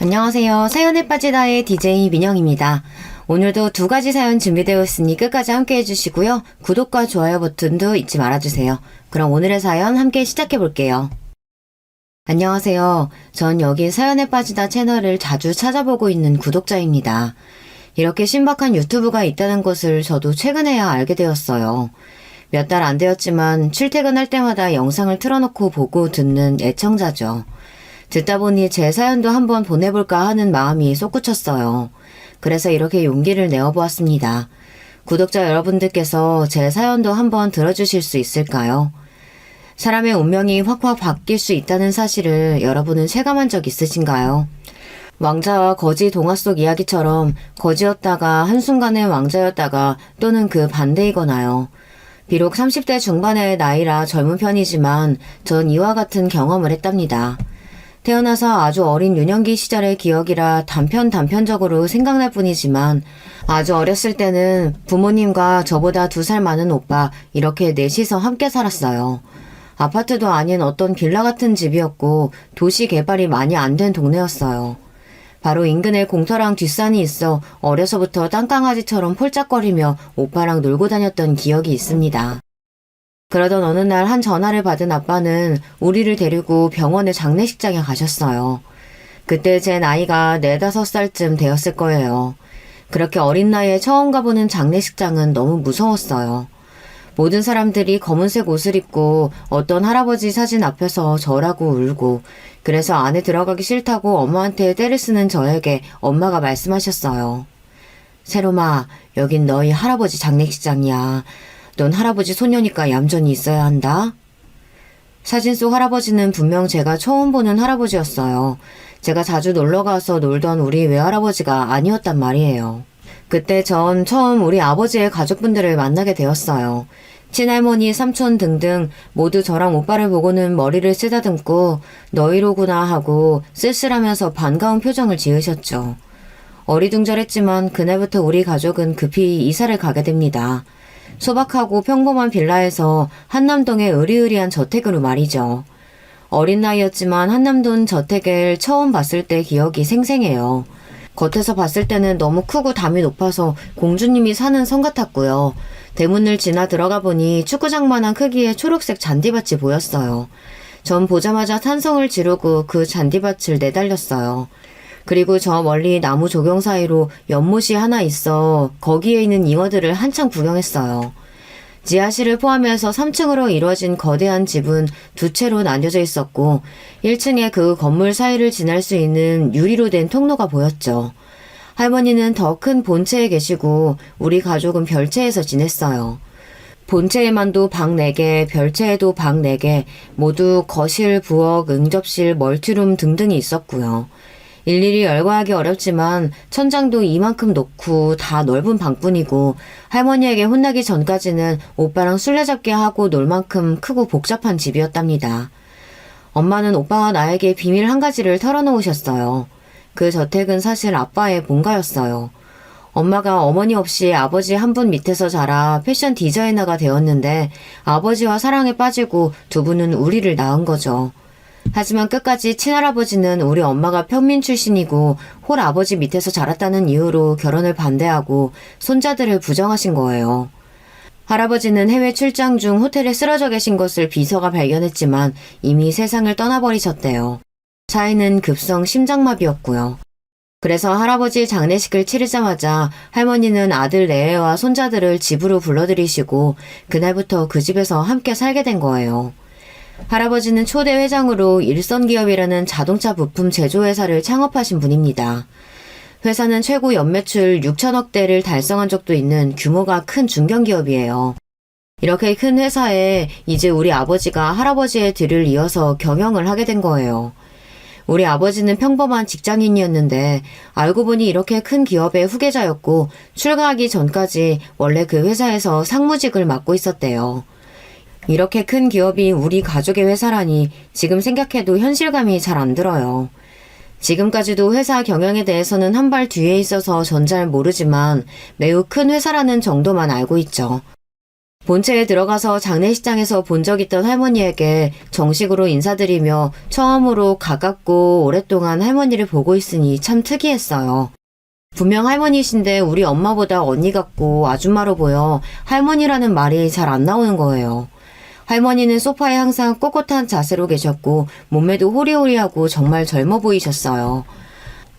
안녕하세요. 사연에 빠지다의 DJ 민영입니다. 오늘도 두 가지 사연 준비되어 있으니 끝까지 함께 해주시고요. 구독과 좋아요 버튼도 잊지 말아주세요. 그럼 오늘의 사연 함께 시작해볼게요. 안녕하세요. 전 여기 사연에 빠지다 채널을 자주 찾아보고 있는 구독자입니다. 이렇게 신박한 유튜브가 있다는 것을 저도 최근에야 알게 되었어요. 몇 달 안 되었지만 출퇴근할 때마다 영상을 틀어놓고 보고 듣는 애청자죠. 듣다 보니 제 사연도 한번 보내볼까 하는 마음이 솟구쳤어요. 그래서 이렇게 용기를 내어보았습니다. 구독자 여러분들께서 제 사연도 한번 들어주실 수 있을까요? 사람의 운명이 확확 바뀔 수 있다는 사실을 여러분은 체감한 적 있으신가요? 왕자와 거지 동화 속 이야기처럼 거지였다가 한순간에 왕자였다가 또는 그 반대이거나요. 비록 30대 중반의 나이라 젊은 편이지만 전 이와 같은 경험을 했답니다. 태어나서 아주 어린 유년기 시절의 기억이라 단편적으로 생각날 뿐이지만 아주 어렸을 때는 부모님과 저보다 2살 많은 오빠 이렇게 넷이서 함께 살았어요. 아파트도 아닌 어떤 빌라 같은 집이었고 도시 개발이 많이 안 된 동네였어요. 바로 인근에 공터랑 뒷산이 있어 어려서부터 땅강아지처럼 폴짝거리며 오빠랑 놀고 다녔던 기억이 있습니다. 그러던 어느 날 한 전화를 받은 아빠는 우리를 데리고 병원의 장례식장에 가셨어요. 그때 제 나이가 4, 5살쯤 되었을 거예요. 그렇게 어린 나이에 처음 가보는 장례식장은 너무 무서웠어요. 모든 사람들이 검은색 옷을 입고 어떤 할아버지 사진 앞에서 절하고 울고 그래서 안에 들어가기 싫다고 엄마한테 떼를 쓰는 저에게 엄마가 말씀하셨어요. 세롬아, 여긴 너희 할아버지 장례식장이야. 넌 할아버지 소녀니까 얌전히 있어야 한다. 사진 속 할아버지는 분명 제가 처음 보는 할아버지였어요. 제가 자주 놀러가서 놀던 우리 외할아버지가 아니었단 말이에요. 그때 전 처음 우리 아버지의 가족분들을 만나게 되었어요. 친할머니, 삼촌 등등 모두 저랑 오빠를 보고는 머리를 쓰다듬고 너희로구나 하고 쓸쓸하면서 반가운 표정을 지으셨죠. 어리둥절했지만 그날부터 우리 가족은 급히 이사를 가게 됩니다. 소박하고 평범한 빌라에서 한남동의 으리으리한 저택으로 말이죠. 어린 나이였지만 한남동 저택을 처음 봤을 때 기억이 생생해요. 겉에서 봤을 때는 너무 크고 담이 높아서 공주님이 사는 성 같았고요. 대문을 지나 들어가 보니 축구장만한 크기의 초록색 잔디밭이 보였어요. 전 보자마자 탄성을 지르고 그 잔디밭을 내달렸어요. 그리고 저 멀리 나무 조경 사이로 연못이 하나 있어 거기에 있는 잉어들을 한참 구경했어요. 지하실을 포함해서 3층으로 이루어진 거대한 집은 2채로 나뉘어져 있었고 1층에 그 건물 사이를 지날 수 있는 유리로 된 통로가 보였죠. 할머니는 더 큰 본체에 계시고 우리 가족은 별채에서 지냈어요. 본체에만도 방 4개, 별채에도 방 4개, 모두 거실, 부엌, 응접실, 멀티룸 등등이 있었고요. 일일이 열거하기 어렵지만 천장도 이만큼 놓고 다 넓은 방뿐이고 할머니에게 혼나기 전까지는 오빠랑 술래잡기 하고 놀 만큼 크고 복잡한 집이었답니다. 엄마는 오빠와 나에게 비밀 한 가지를 털어놓으셨어요. 그 저택은 사실 아빠의 본가였어요. 엄마가 어머니 없이 아버지 한 분 밑에서 자라 패션 디자이너가 되었는데 아버지와 사랑에 빠지고 두 분은 우리를 낳은 거죠. 하지만 끝까지 친할아버지는 우리 엄마가 평민 출신이고 홀아버지 밑에서 자랐다는 이유로 결혼을 반대하고 손자들을 부정하신 거예요. 할아버지는 해외 출장 중 호텔에 쓰러져 계신 것을 비서가 발견했지만 이미 세상을 떠나버리셨대요. 차이는 급성 심장마비였고요. 그래서 할아버지 장례식을 치르자마자 할머니는 아들 내외와 손자들을 집으로 불러들이시고 그날부터 그 집에서 함께 살게 된 거예요. 할아버지는 초대 회장으로 일선기업이라는 자동차 부품 제조회사를 창업하신 분입니다. 회사는 최고 연매출 6천억대를 달성한 적도 있는 규모가 큰 중견기업이에요. 이렇게 큰 회사에 이제 우리 아버지가 할아버지의 뒤를 이어서 경영을 하게 된 거예요. 우리 아버지는 평범한 직장인이었는데 알고 보니 이렇게 큰 기업의 후계자였고 출가하기 전까지 원래 그 회사에서 상무직을 맡고 있었대요. 이렇게 큰 기업이 우리 가족의 회사라니 지금 생각해도 현실감이 잘 안 들어요. 지금까지도 회사 경영에 대해서는 한 발 뒤에 있어서 전 잘 모르지만 매우 큰 회사라는 정도만 알고 있죠. 본체에 들어가서 장례식장에서 본 적 있던 할머니에게 정식으로 인사드리며 처음으로 가깝고 오랫동안 할머니를 보고 있으니 참 특이했어요. 분명 할머니신데 우리 엄마보다 언니 같고 아줌마로 보여 할머니라는 말이 잘 안 나오는 거예요. 할머니는 소파에 항상 꼿꼿한 자세로 계셨고 몸매도 호리호리하고 정말 젊어 보이셨어요.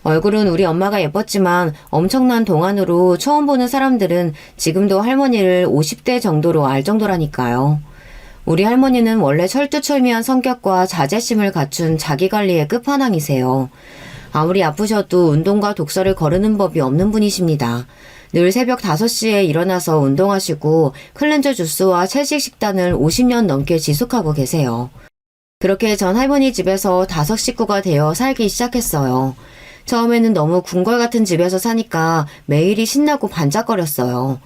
얼굴은 우리 엄마가 예뻤지만 엄청난 동안으로 처음 보는 사람들은 지금도 할머니를 50대 정도로 알 정도라니까요. 우리 할머니는 원래 철두철미한 성격과 자제심을 갖춘 자기관리의 끝판왕이세요. 아무리 아프셔도 운동과 독서를 거르는 법이 없는 분이십니다. 늘 새벽 5시에 일어나서 운동하시고 클렌저 주스와 채식 식단을 50년 넘게 지속하고 계세요. 그렇게 전 할머니 집에서 5식구가 되어 살기 시작했어요. 처음에는 너무 궁궐 같은 집에서 사니까 매일이 신나고 반짝거렸어요.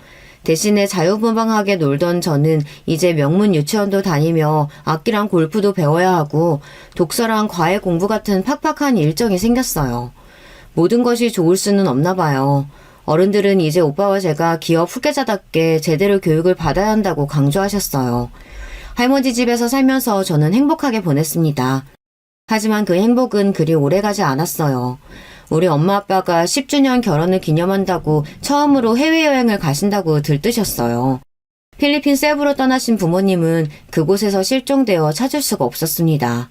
대신에 자유분방하게 놀던 저는 이제 명문 유치원도 다니며 악기랑 골프도 배워야 하고 독서랑 과외 공부 같은 팍팍한 일정이 생겼어요. 모든 것이 좋을 수는 없나 봐요. 어른들은 이제 오빠와 제가 기업 후계자답게 제대로 교육을 받아야 한다고 강조하셨어요. 할머니 집에서 살면서 저는 행복하게 보냈습니다. 하지만 그 행복은 그리 오래가지 않았어요. 우리 엄마 아빠가 10주년 결혼을 기념한다고 처음으로 해외여행을 가신다고 들뜨셨어요. 필리핀 세부로 떠나신 부모님은 그곳에서 실종되어 찾을 수가 없었습니다.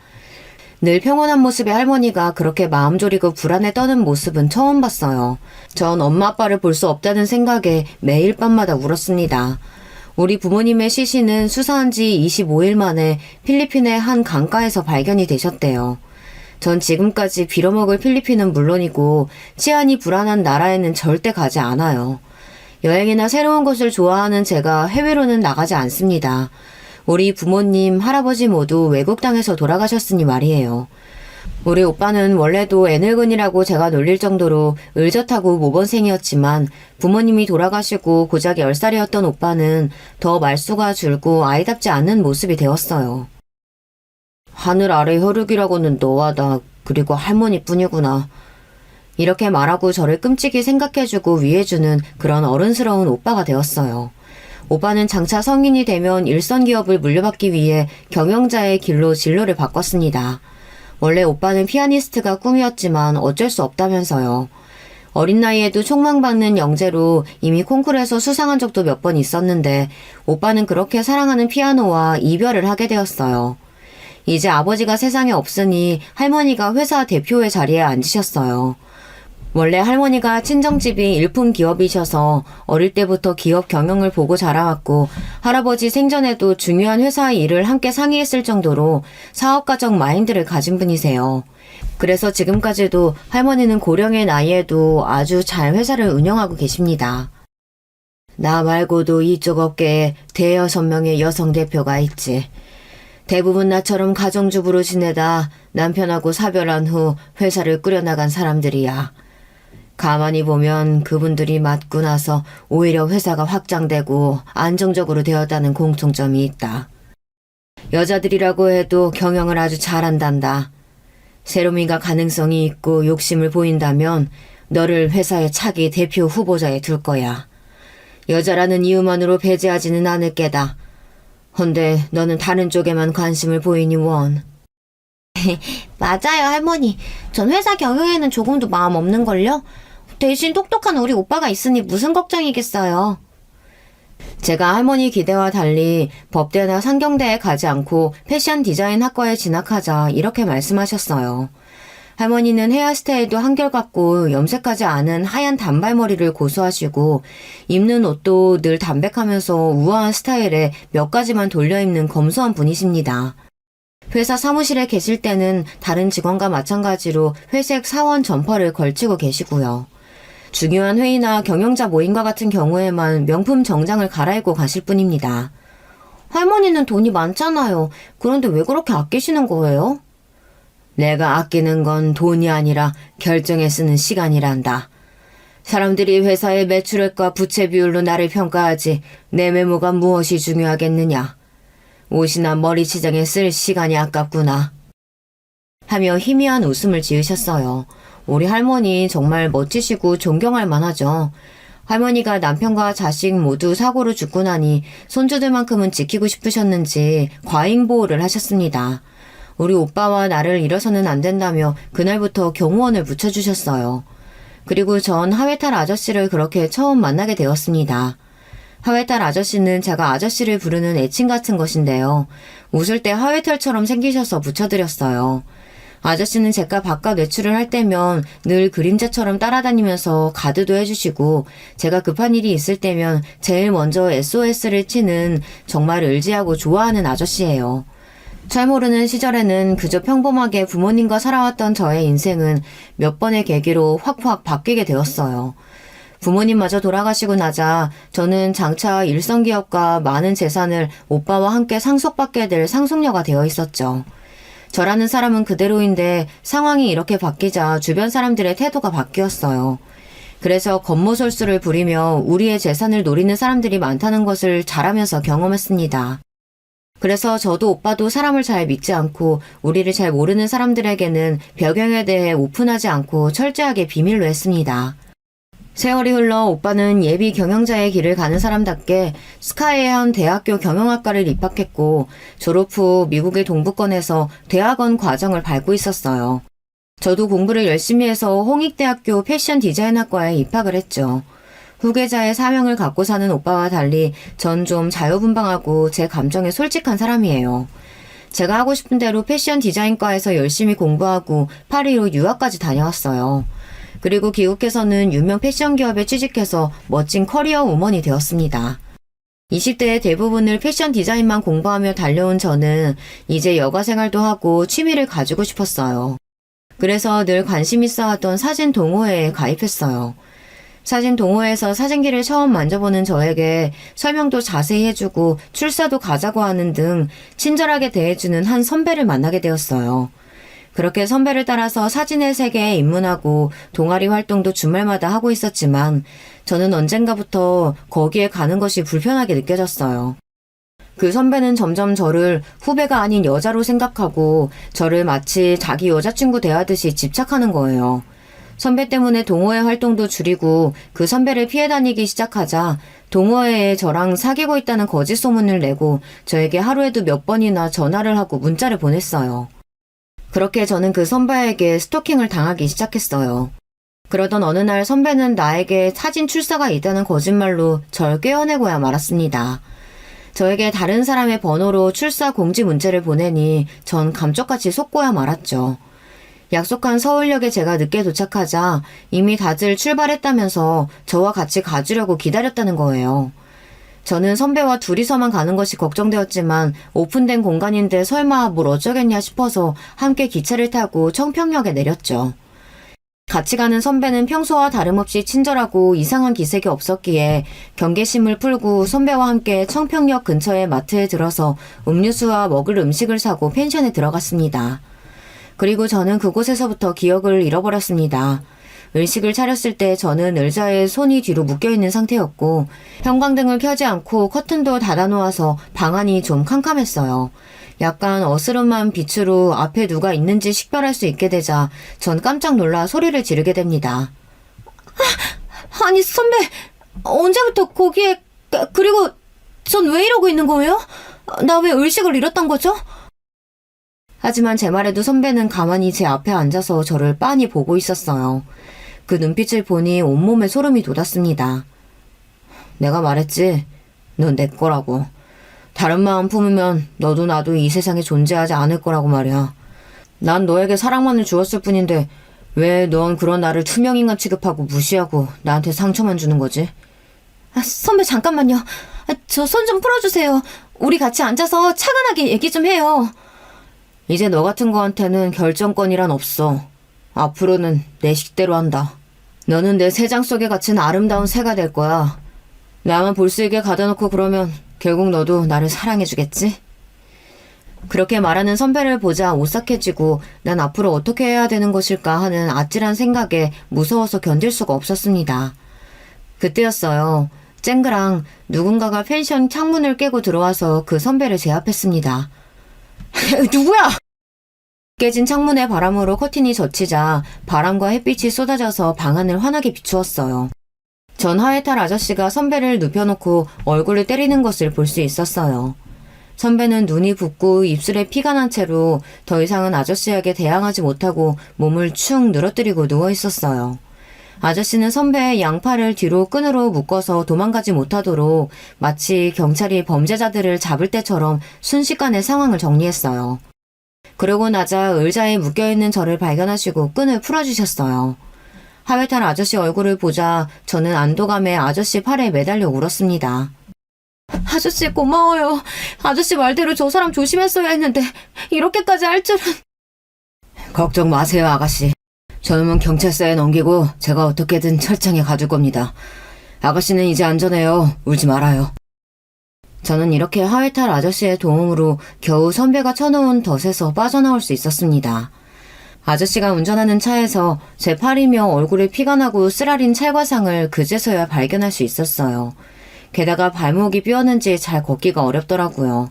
늘 평온한 모습의 할머니가 그렇게 마음 졸이고 불안에 떠는 모습은 처음 봤어요. 전 엄마 아빠를 볼 수 없다는 생각에 매일 밤마다 울었습니다. 우리 부모님의 시신은 수사한 지 25일 만에 필리핀의 한 강가에서 발견이 되셨대요. 전 지금까지 빌어먹을 필리핀은 물론이고 치안이 불안한 나라에는 절대 가지 않아요. 여행이나 새로운 곳을 좋아하는 제가 해외로는 나가지 않습니다. 우리 부모님, 할아버지 모두 외국 땅에서 돌아가셨으니 말이에요. 우리 오빠는 원래도 애늙은이라고 제가 놀릴 정도로 의젓하고 모범생이었지만 부모님이 돌아가시고 고작 10살이었던 오빠는 더 말수가 줄고 아이답지 않은 모습이 되었어요. 하늘 아래 혈육이라고는 너와 나 그리고 할머니뿐이구나. 이렇게 말하고 저를 끔찍이 생각해주고 위해주는 그런 어른스러운 오빠가 되었어요. 오빠는 장차 성인이 되면 일선 기업을 물려받기 위해 경영자의 길로 진로를 바꿨습니다. 원래 오빠는 피아니스트가 꿈이었지만 어쩔 수 없다면서요. 어린 나이에도 촉망받는 영재로 이미 콩쿠르에서 수상한 적도 몇 번 있었는데 오빠는 그렇게 사랑하는 피아노와 이별을 하게 되었어요. 이제 아버지가 세상에 없으니 할머니가 회사 대표의 자리에 앉으셨어요. 원래 할머니가 친정집이 일품 기업이셔서 어릴 때부터 기업 경영을 보고 자라왔고 할아버지 생전에도 중요한 회사의 일을 함께 상의했을 정도로 사업가적 마인드를 가진 분이세요. 그래서 지금까지도 할머니는 고령의 나이에도 아주 잘 회사를 운영하고 계십니다. 나 말고도 이쪽 업계에 대여섯 명의 여성 대표가 있지. 대부분 나처럼 가정주부로 지내다 남편하고 사별한 후 회사를 꾸려나간 사람들이야. 가만히 보면 그분들이 맡고 나서 오히려 회사가 확장되고 안정적으로 되었다는 공통점이 있다. 여자들이라고 해도 경영을 아주 잘한단다. 새로미가 가능성이 있고 욕심을 보인다면 너를 회사의 차기 대표 후보자에 둘 거야. 여자라는 이유만으로 배제하지는 않을 게다. 헌데 너는 다른 쪽에만 관심을 보이니 원. 맞아요, 할머니. 전 회사 경영에는 조금도 마음 없는걸요? 대신 똑똑한 우리 오빠가 있으니 무슨 걱정이겠어요. 제가 할머니 기대와 달리 법대나 상경대에 가지 않고 패션 디자인 학과에 진학하자 이렇게 말씀하셨어요. 할머니는 헤어스타일도 한결같고 염색하지 않은 하얀 단발머리를 고수하시고 입는 옷도 늘 담백하면서 우아한 스타일에 몇 가지만 돌려입는 검소한 분이십니다. 회사 사무실에 계실 때는 다른 직원과 마찬가지로 회색 사원 점퍼를 걸치고 계시고요. 중요한 회의나 경영자 모임과 같은 경우에만 명품 정장을 갈아입고 가실 뿐입니다. 할머니는 돈이 많잖아요. 그런데 왜 그렇게 아끼시는 거예요? 내가 아끼는 건 돈이 아니라 결정에 쓰는 시간이란다. 사람들이 회사의 매출액과 부채 비율로 나를 평가하지 내 메모가 무엇이 중요하겠느냐. 옷이나 머리 치장에 쓸 시간이 아깝구나. 하며 희미한 웃음을 지으셨어요. 우리 할머니 정말 멋지시고 존경할 만하죠. 할머니가 남편과 자식 모두 사고로 죽고 나니 손주들만큼은 지키고 싶으셨는지 과잉보호를 하셨습니다. 우리 오빠와 나를 잃어서는 안 된다며 그날부터 경호원을 붙여주셨어요. 그리고 전 하회탈 아저씨를 그렇게 처음 만나게 되었습니다. 하회탈 아저씨는 제가 아저씨를 부르는 애칭 같은 것인데요. 웃을 때 하회탈처럼 생기셔서 붙여드렸어요. 아저씨는 제가 바깥 외출을 할 때면 늘 그림자처럼 따라다니면서 가드도 해주시고 제가 급한 일이 있을 때면 제일 먼저 SOS를 치는 정말 의지하고 좋아하는 아저씨예요. 잘 모르는 시절에는 그저 평범하게 부모님과 살아왔던 저의 인생은 몇 번의 계기로 확확 바뀌게 되었어요. 부모님마저 돌아가시고 나자 저는 장차 일성기업과 많은 재산을 오빠와 함께 상속받게 될 상속녀가 되어 있었죠. 저라는 사람은 그대로인데 상황이 이렇게 바뀌자 주변 사람들의 태도가 바뀌었어요. 그래서 겉모술수를 부리며 우리의 재산을 노리는 사람들이 많다는 것을 잘 알면서 경험했습니다. 그래서 저도 오빠도 사람을 잘 믿지 않고 우리를 잘 모르는 사람들에게는 배경에 대해 오픈하지 않고 철저하게 비밀로 했습니다. 세월이 흘러 오빠는 예비 경영자의 길을 가는 사람답게 스카이의 한 대학교 경영학과를 입학했고 졸업 후 미국의 동부권에서 대학원 과정을 밟고 있었어요. 저도 공부를 열심히 해서 홍익대학교 패션 디자인학과에 입학을 했죠. 후계자의 사명을 갖고 사는 오빠와 달리 전 좀 자유분방하고 제 감정에 솔직한 사람이에요. 제가 하고 싶은 대로 패션 디자인과에서 열심히 공부하고 파리로 유학까지 다녀왔어요. 그리고 귀국해서는 유명 패션 기업에 취직해서 멋진 커리어 우먼이 되었습니다. 20대의 대부분을 패션 디자인만 공부하며 달려온 저는 이제 여가 생활도 하고 취미를 가지고 싶었어요. 그래서 늘 관심 있어 하던 사진 동호회에 가입했어요. 사진 동호회에서 사진기를 처음 만져보는 저에게 설명도 자세히 해주고 출사도 가자고 하는 등 친절하게 대해주는 한 선배를 만나게 되었어요. 그렇게 선배를 따라서 사진의 세계에 입문하고 동아리 활동도 주말마다 하고 있었지만 저는 언젠가부터 거기에 가는 것이 불편하게 느껴졌어요. 그 선배는 점점 저를 후배가 아닌 여자로 생각하고 저를 마치 자기 여자친구 대하듯이 집착하는 거예요. 선배 때문에 동호회 활동도 줄이고 그 선배를 피해 다니기 시작하자 동호회에 저랑 사귀고 있다는 거짓 소문을 내고 저에게 하루에도 몇 번이나 전화를 하고 문자를 보냈어요. 그렇게 저는 그 선배에게 스토킹을 당하기 시작했어요. 그러던 어느 날 선배는 나에게 사진 출사가 있다는 거짓말로 절 꿰어내고야 말았습니다. 저에게 다른 사람의 번호로 출사 공지 문자를 보내니 전 감쪽같이 속고야 말았죠. 약속한 서울역에 제가 늦게 도착하자 이미 다들 출발했다면서 저와 같이 가주려고 기다렸다는 거예요. 저는 선배와 둘이서만 가는 것이 걱정되었지만 오픈된 공간인데 설마 뭘 어쩌겠냐 싶어서 함께 기차를 타고 청평역에 내렸죠. 같이 가는 선배는 평소와 다름없이 친절하고 이상한 기색이 없었기에 경계심을 풀고 선배와 함께 청평역 근처의 마트에 들어서 음료수와 먹을 음식을 사고 펜션에 들어갔습니다. 그리고 저는 그곳에서부터 기억을 잃어버렸습니다. 의식을 차렸을 때 저는 의자에 손이 뒤로 묶여있는 상태였고 형광등을 켜지 않고 커튼도 닫아놓아서 방 안이 좀 캄캄했어요. 약간 어스름한 빛으로 앞에 누가 있는지 식별할 수 있게 되자 전 깜짝 놀라 소리를 지르게 됩니다. 아니 선배, 언제부터 거기에... 그리고 전 왜 이러고 있는 거예요? 나 왜 의식을 잃었던 거죠? 하지만 제 말에도 선배는 가만히 제 앞에 앉아서 저를 빤히 보고 있었어요. 그 눈빛을 보니 온몸에 소름이 돋았습니다. 내가 말했지. 넌 내 거라고. 다른 마음 품으면 너도 나도 이 세상에 존재하지 않을 거라고 말이야. 난 너에게 사랑만을 주었을 뿐인데 왜 넌 그런 나를 투명인간 취급하고 무시하고 나한테 상처만 주는 거지? 선배 잠깐만요. 저 손 좀 풀어주세요. 우리 같이 앉아서 차분하게 얘기 좀 해요. 이제 너 같은 거한테는 결정권이란 없어. 앞으로는 내 식대로 한다. 너는 내 새장 속에 갇힌 아름다운 새가 될 거야. 나만 볼 수 있게 가둬 놓고 그러면 결국 너도 나를 사랑해주겠지? 그렇게 말하는 선배를 보자 오싹해지고 난 앞으로 어떻게 해야 되는 것일까 하는 아찔한 생각에 무서워서 견딜 수가 없었습니다. 그때였어요. 쨍그랑 누군가가 펜션 창문을 깨고 들어와서 그 선배를 제압했습니다. 누구야? 깨진 창문의 바람으로 커튼이 젖히자 바람과 햇빛이 쏟아져서 방 안을 환하게 비추었어요. 전 하회탈 아저씨가 선배를 눕혀놓고 얼굴을 때리는 것을 볼 수 있었어요. 선배는 눈이 붓고 입술에 피가 난 채로 더 이상은 아저씨에게 대항하지 못하고 몸을 축 늘어뜨리고 누워 있었어요. 아저씨는 선배의 양팔을 뒤로 끈으로 묶어서 도망가지 못하도록 마치 경찰이 범죄자들을 잡을 때처럼 순식간에 상황을 정리했어요. 그러고 나자 의자에 묶여있는 저를 발견하시고 끈을 풀어주셨어요. 하회탈 아저씨 얼굴을 보자 저는 안도감에 아저씨 팔에 매달려 울었습니다. 아저씨 고마워요. 아저씨 말대로 저 사람 조심했어야 했는데 이렇게까지 할 줄은. 걱정 마세요, 아가씨. 저놈은 경찰서에 넘기고 제가 어떻게든 철창에 가둘 겁니다. 아가씨는 이제 안전해요. 울지 말아요. 저는 이렇게 하회탈 아저씨의 도움으로 겨우 선배가 쳐놓은 덫에서 빠져나올 수 있었습니다. 아저씨가 운전하는 차에서 제 팔이며 얼굴에 피가 나고 쓰라린 찰과상을 그제서야 발견할 수 있었어요. 게다가 발목이 삐었는지 잘 걷기가 어렵더라고요.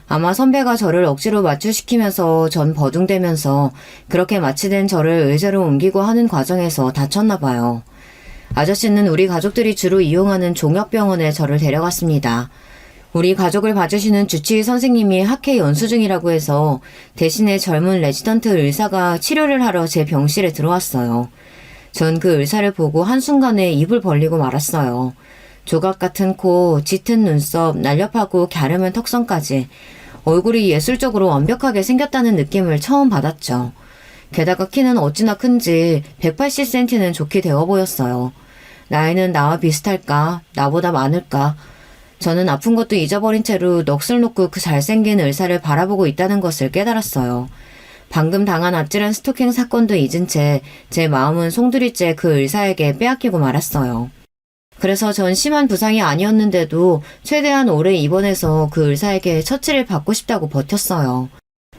아마 선배가 저를 억지로 마취시키면서 전 버둥대면서 그렇게 마취된 저를 의자로 옮기고 하는 과정에서 다쳤나 봐요. 아저씨는 우리 가족들이 주로 이용하는 종역병원에 저를 데려갔습니다. 우리 가족을 봐주시는 주치의 선생님이 학회 연수 중이라고 해서 대신에 젊은 레지던트 의사가 치료를 하러 제 병실에 들어왔어요. 전 그 의사를 보고 한순간에 입을 벌리고 말았어요. 조각 같은 코, 짙은 눈썹, 날렵하고 갸름한 턱선까지 얼굴이 예술적으로 완벽하게 생겼다는 느낌을 처음 받았죠. 게다가 키는 어찌나 큰지 180cm는 좋게 되어 보였어요. 나이는 나와 비슷할까? 나보다 많을까? 저는 아픈 것도 잊어버린 채로 넋을 놓고 그 잘생긴 의사를 바라보고 있다는 것을 깨달았어요. 방금 당한 아찔한 스토킹 사건도 잊은 채 제 마음은 송두리째 그 의사에게 빼앗기고 말았어요. 그래서 전 심한 부상이 아니었는데도 최대한 오래 입원해서 그 의사에게 처치를 받고 싶다고 버텼어요.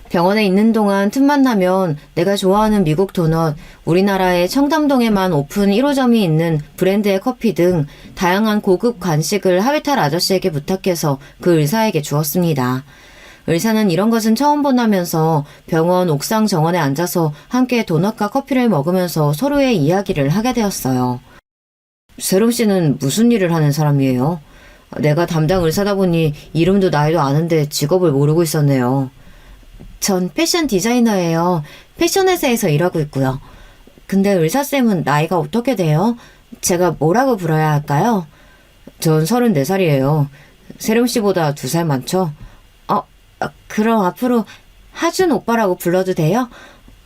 병원에 있는 동안 틈만 나면 내가 좋아하는 미국 도넛, 우리나라의 청담동에만 오픈 1호점이 있는 브랜드의 커피 등 다양한 고급 간식을 하회탈 아저씨에게 부탁해서 그 의사에게 주었습니다. 의사는 이런 것은 처음 본다면서 병원 옥상 정원에 앉아서 함께 도넛과 커피를 먹으면서 서로의 이야기를 하게 되었어요. 세롬 씨는 무슨 일을 하는 사람이에요? 내가 담당 의사다 보니 이름도 나이도 아는데 직업을 모르고 있었네요. 전 패션 디자이너예요. 패션 회사에서 일하고 있고요. 근데 의사쌤은 나이가 어떻게 돼요? 제가 뭐라고 불러야 할까요? 전 34살이에요. 세롬 씨보다 2살 많죠? 그럼 앞으로 하준 오빠라고 불러도 돼요?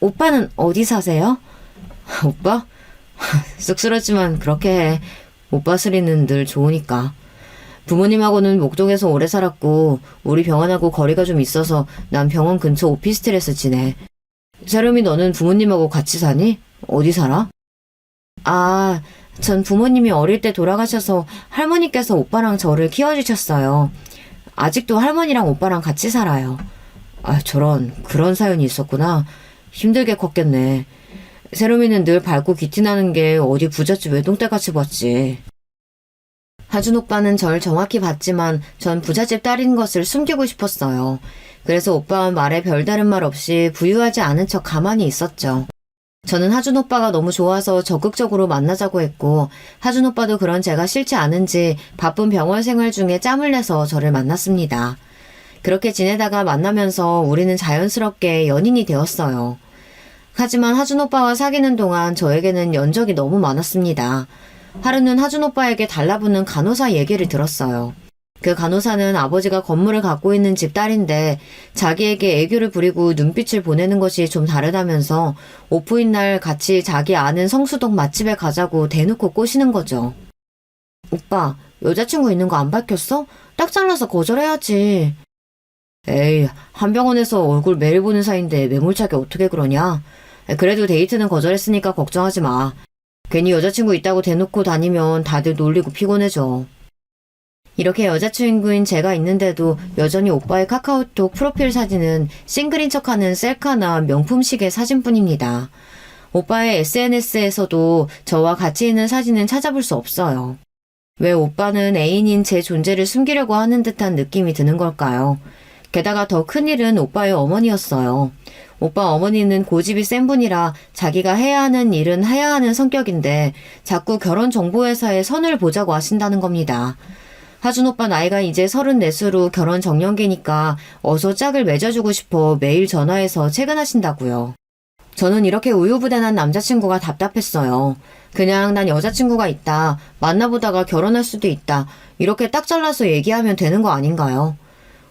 오빠는 어디 사세요? 오빠? 쑥스럽지만 그렇게 해. 오빠 소리는 늘 좋으니까. 부모님하고는 목동에서 오래 살았고 우리 병원하고 거리가 좀 있어서 난 병원 근처 오피스텔에서 지내. 세롬이 너는 부모님하고 같이 사니? 어디 살아? 전 부모님이 어릴 때 돌아가셔서 할머니께서 오빠랑 저를 키워주셨어요. 아직도 할머니랑 오빠랑 같이 살아요. 저런 그런 사연이 있었구나. 힘들게 컸겠네. 세롬이는 늘 밝고 귀티나는 게 어디 부잣집 외동딸같이 봤지. 하준 오빠는 절 정확히 봤지만 전 부잣집 딸인 것을 숨기고 싶었어요. 그래서 오빠와 말에 별다른 말 없이 부유하지 않은 척 가만히 있었죠. 저는 하준 오빠가 너무 좋아서 적극적으로 만나자고 했고 하준 오빠도 그런 제가 싫지 않은지 바쁜 병원 생활 중에 짬을 내서 저를 만났습니다. 그렇게 지내다가 만나면서 우리는 자연스럽게 연인이 되었어요. 하지만 하준 오빠와 사귀는 동안 저에게는 연적이 너무 많았습니다. 하루는 하준 오빠에게 달라붙는 간호사 얘기를 들었어요. 그 간호사는 아버지가 건물을 갖고 있는 집 딸인데 자기에게 애교를 부리고 눈빛을 보내는 것이 좀 다르다면서 오프인 날 같이 자기 아는 성수동 맛집에 가자고 대놓고 꼬시는 거죠. 오빠, 여자친구 있는 거 안 밝혔어? 딱 잘라서 거절해야지. 에이, 한 병원에서 얼굴 매일 보는 사이인데 매몰차게 어떻게 그러냐? 그래도 데이트는 거절했으니까 걱정하지 마. 괜히 여자친구 있다고 대놓고 다니면 다들 놀리고 피곤해져. 이렇게 여자친구인 제가 있는데도 여전히 오빠의 카카오톡 프로필 사진은 싱글인 척하는 셀카나 명품식의 사진뿐입니다. 오빠의 SNS에서도 저와 같이 있는 사진은 찾아볼 수 없어요. 왜 오빠는 애인인 제 존재를 숨기려고 하는 듯한 느낌이 드는 걸까요? 게다가 더 큰일은 오빠의 어머니였어요. 오빠 어머니는 고집이 센 분이라 자기가 해야 하는 일은 해야 하는 성격인데 자꾸 결혼정보회사에 선을 보자고 하신다는 겁니다. 하준 오빠 나이가 이제 34수로 결혼 정년기니까 어서 짝을 맺어주고 싶어 매일 전화해서 퇴근하신다고요. 저는 이렇게 우유부단한 남자친구가 답답했어요. 그냥 난 여자친구가 있다. 만나보다가 결혼할 수도 있다. 이렇게 딱 잘라서 얘기하면 되는 거 아닌가요?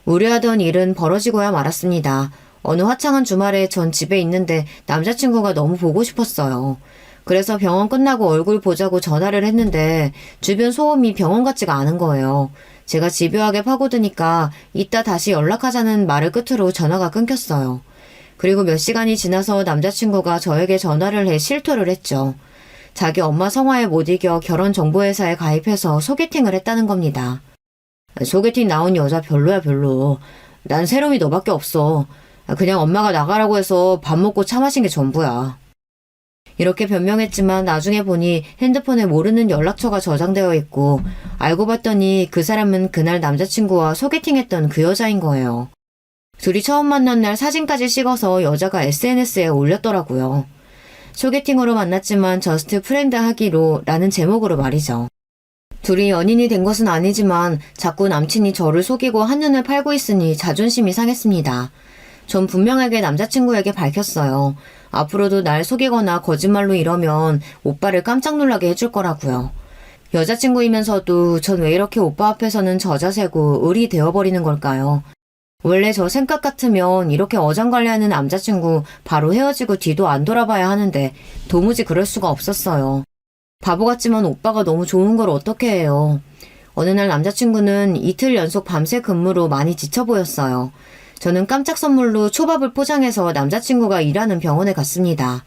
우려하던 일은 벌어지고야 말았습니다. 어느 화창한 주말에 전 집에 있는데 남자친구가 너무 보고 싶었어요. 그래서 병원 끝나고 얼굴 보자고 전화를 했는데 주변 소음이 병원 같지가 않은 거예요. 제가 집요하게 파고드니까 이따 다시 연락하자는 말을 끝으로 전화가 끊겼어요. 그리고 몇 시간이 지나서 남자친구가 저에게 전화를 해 실토를 했죠. 자기 엄마 성화에 못 이겨 결혼정보회사에 가입해서 소개팅을 했다는 겁니다. 소개팅 나온 여자 별로야 별로. 난 새롬이 너밖에 없어. 그냥 엄마가 나가라고 해서 밥 먹고 차 마신 게 전부야. 이렇게 변명했지만 나중에 보니 핸드폰에 모르는 연락처가 저장되어 있고 알고 봤더니 그 사람은 그날 남자친구와 소개팅했던 그 여자인 거예요. 둘이 처음 만난 날 사진까지 찍어서 여자가 SNS에 올렸더라고요. 소개팅으로 만났지만 저스트 프렌드 하기로 라는 제목으로 말이죠. 둘이 연인이 된 것은 아니지만 자꾸 남친이 저를 속이고 한눈을 팔고 있으니 자존심이 상했습니다. 전 분명하게 남자친구에게 밝혔어요. 앞으로도 날 속이거나 거짓말로 이러면 오빠를 깜짝 놀라게 해줄 거라고요. 여자친구이면서도 전 왜 이렇게 오빠 앞에서는 저자세고 을이 되어버리는 걸까요? 원래 저 생각 같으면 이렇게 어장관리하는 남자친구 바로 헤어지고 뒤도 안 돌아봐야 하는데 도무지 그럴 수가 없었어요. 바보 같지만 오빠가 너무 좋은 걸 어떻게 해요. 어느 날 남자친구는 이틀 연속 밤새 근무로 많이 지쳐 보였어요. 저는 깜짝 선물로 초밥을 포장해서 남자친구가 일하는 병원에 갔습니다.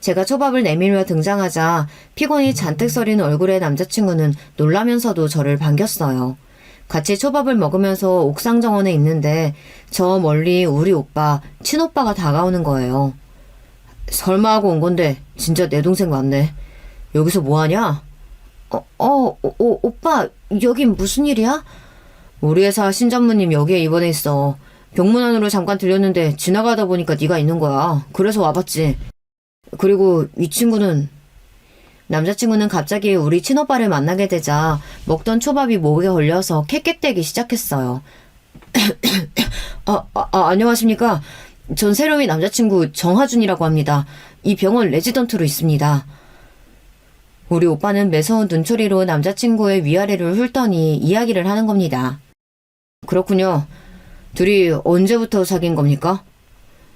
제가 초밥을 내밀며 등장하자 피곤이 잔뜩 서린 얼굴의 남자친구는 놀라면서도 저를 반겼어요. 같이 초밥을 먹으면서 옥상 정원에 있는데 저 멀리 우리 오빠, 친오빠가 다가오는 거예요. 설마 하고 온 건데 진짜 내 동생 맞네. 여기서 뭐하냐? 오빠 여긴 무슨 일이야? 우리 회사 신전무님 여기에 입원해 있어. 병문안으로 잠깐 들렸는데 지나가다 보니까 네가 있는 거야. 그래서 와봤지. 그리고 이 친구는... 남자친구는 갑자기 우리 친오빠를 만나게 되자 먹던 초밥이 목에 걸려서 캑캑대기 시작했어요. 안녕하십니까. 전 새롬이 남자친구 정하준이라고 합니다. 이 병원 레지던트로 있습니다. 우리 오빠는 매서운 눈초리로 남자친구의 위아래를 훑더니 이야기를 하는 겁니다. 그렇군요. 둘이 언제부터 사귄 겁니까?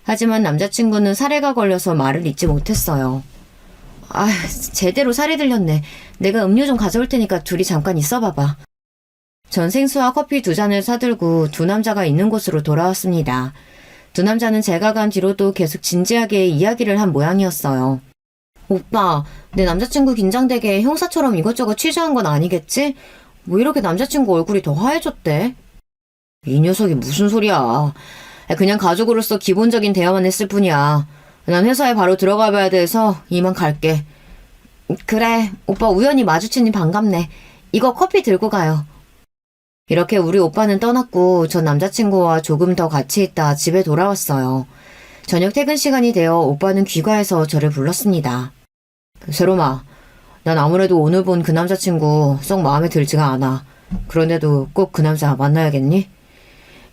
하지만 남자친구는 사례가 걸려서 말을 잇지 못했어요. 제대로 살이 들렸네. 내가 음료 좀 가져올 테니까 둘이 잠깐 있어봐봐. 전 생수와 커피 2잔을 사들고 두 남자가 있는 곳으로 돌아왔습니다. 두 남자는 제가 간 뒤로도 계속 진지하게 이야기를 한 모양이었어요. 오빠, 내 남자친구 긴장되게 형사처럼 이것저것 취재한 건 아니겠지? 뭐 이렇게 남자친구 얼굴이 더 하얘졌대? 이 녀석이 무슨 소리야. 그냥 가족으로서 기본적인 대화만 했을 뿐이야. 난 회사에 바로 들어가 봐야 돼서 이만 갈게. 그래, 오빠 우연히 마주치니 반갑네. 이거 커피 들고 가요. 이렇게 우리 오빠는 떠났고 전 남자친구와 조금 더 같이 있다 집에 돌아왔어요. 저녁 퇴근 시간이 되어 오빠는 귀가해서 저를 불렀습니다. 새롬아, 난 아무래도 오늘 본 그 남자친구 썩 마음에 들지가 않아. 그런데도 꼭 그 남자 만나야겠니?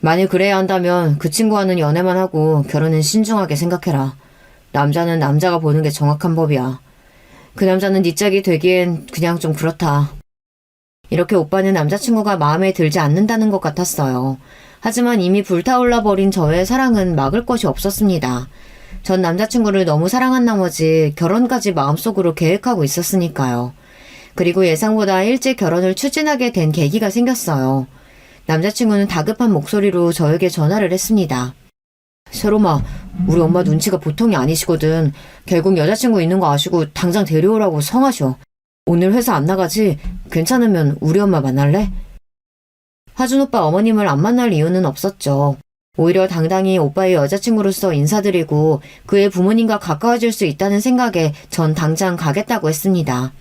만일 그래야 한다면 그 친구와는 연애만 하고 결혼은 신중하게 생각해라. 남자는 남자가 보는 게 정확한 법이야. 그 남자는 네 짝이 되기엔 그냥 좀 그렇다. 이렇게 오빠는 남자친구가 마음에 들지 않는다는 것 같았어요. 하지만 이미 불타올라 버린 저의 사랑은 막을 것이 없었습니다. 전 남자친구를 너무 사랑한 나머지 결혼까지 마음속으로 계획하고 있었으니까요. 그리고 예상보다 일찍 결혼을 추진하게 된 계기가 생겼어요. 남자친구는 다급한 목소리로 저에게 전화를 했습니다. 새롬아, 우리 엄마 눈치가 보통이 아니시거든. 결국 여자친구 있는 거 아시고 당장 데려오라고 성하셔. 오늘 회사 안 나가지? 괜찮으면 우리 엄마 만날래? 하준 오빠 어머님을 안 만날 이유는 없었죠. 오히려 당당히 오빠의 여자친구로서 인사드리고 그의 부모님과 가까워질 수 있다는 생각에 전 당장 가겠다고 했습니다.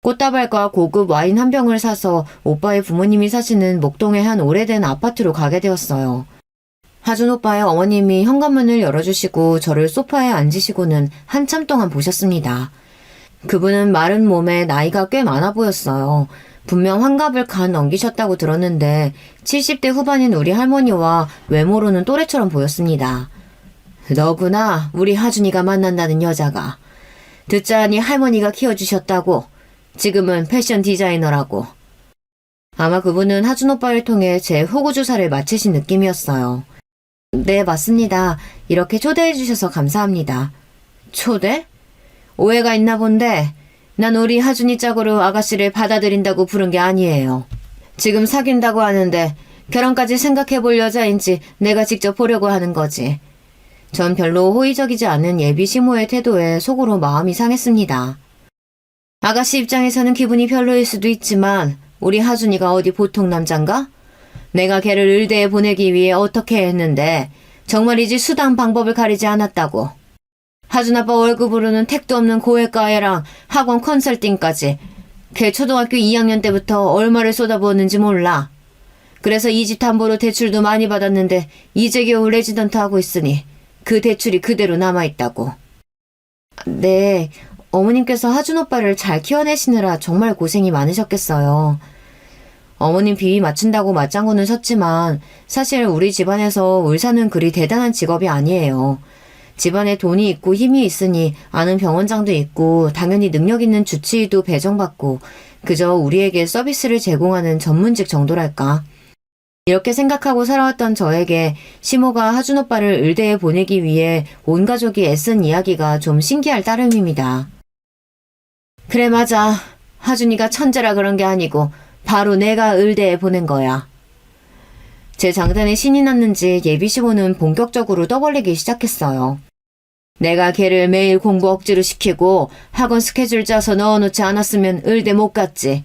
꽃다발과 고급 와인 한 병을 사서 오빠의 부모님이 사시는 목동의 한 오래된 아파트로 가게 되었어요. 하준 오빠의 어머님이 현관문을 열어주시고 저를 소파에 앉으시고는 한참 동안 보셨습니다. 그분은 마른 몸에 나이가 꽤 많아 보였어요. 분명 환갑을 간 넘기셨다고 들었는데 70대 후반인 우리 할머니와 외모로는 또래처럼 보였습니다. 너구나, 우리 하준이가 만난다는 여자가. 듣자하니 할머니가 키워주셨다고. 지금은 패션 디자이너라고. 아마 그분은 하준 오빠를 통해 제 호구조사를 마치신 느낌이었어요. 네, 맞습니다. 이렇게 초대해 주셔서 감사합니다. 초대? 오해가 있나 본데 난 우리 하준이 짝으로 아가씨를 받아들인다고 부른 게 아니에요. 지금 사귄다고 하는데 결혼까지 생각해볼 여자인지 내가 직접 보려고 하는 거지. 전 별로 호의적이지 않은 예비 시모의 태도에 속으로 마음이 상했습니다. 아가씨 입장에서는 기분이 별로일 수도 있지만 우리 하준이가 어디 보통 남잔가? 내가 걔를 의대에 보내기 위해 어떻게 했는데 정말이지 수단 방법을 가리지 않았다고. 하준 아빠 월급으로는 택도 없는 고액가 애랑 학원 컨설팅까지. 걔 초등학교 2학년 때부터 얼마를 쏟아부었는지 몰라. 그래서 이 집 담보로 대출도 많이 받았는데 이제 겨우 레지던트 하고 있으니 그 대출이 그대로 남아있다고. 네, 어머님께서 하준 오빠를 잘 키워내시느라 정말 고생이 많으셨겠어요. 어머님 비위 맞춘다고 맞장구는 섰지만 사실 우리 집안에서 의사는 그리 대단한 직업이 아니에요. 집안에 돈이 있고 힘이 있으니 아는 병원장도 있고 당연히 능력 있는 주치의도 배정받고 그저 우리에게 서비스를 제공하는 전문직 정도랄까. 이렇게 생각하고 살아왔던 저에게 시모가 하준 오빠를 의대에 보내기 위해 온 가족이 애쓴 이야기가 좀 신기할 따름입니다. 그래, 맞아. 하준이가 천재라 그런 게 아니고 바로 내가 의대에 보낸 거야. 제 장단에 신이 났는지 예비 시모는 본격적으로 떠벌리기 시작했어요. 내가 걔를 매일 공부 억지로 시키고 학원 스케줄 짜서 넣어놓지 않았으면 의대 못 갔지.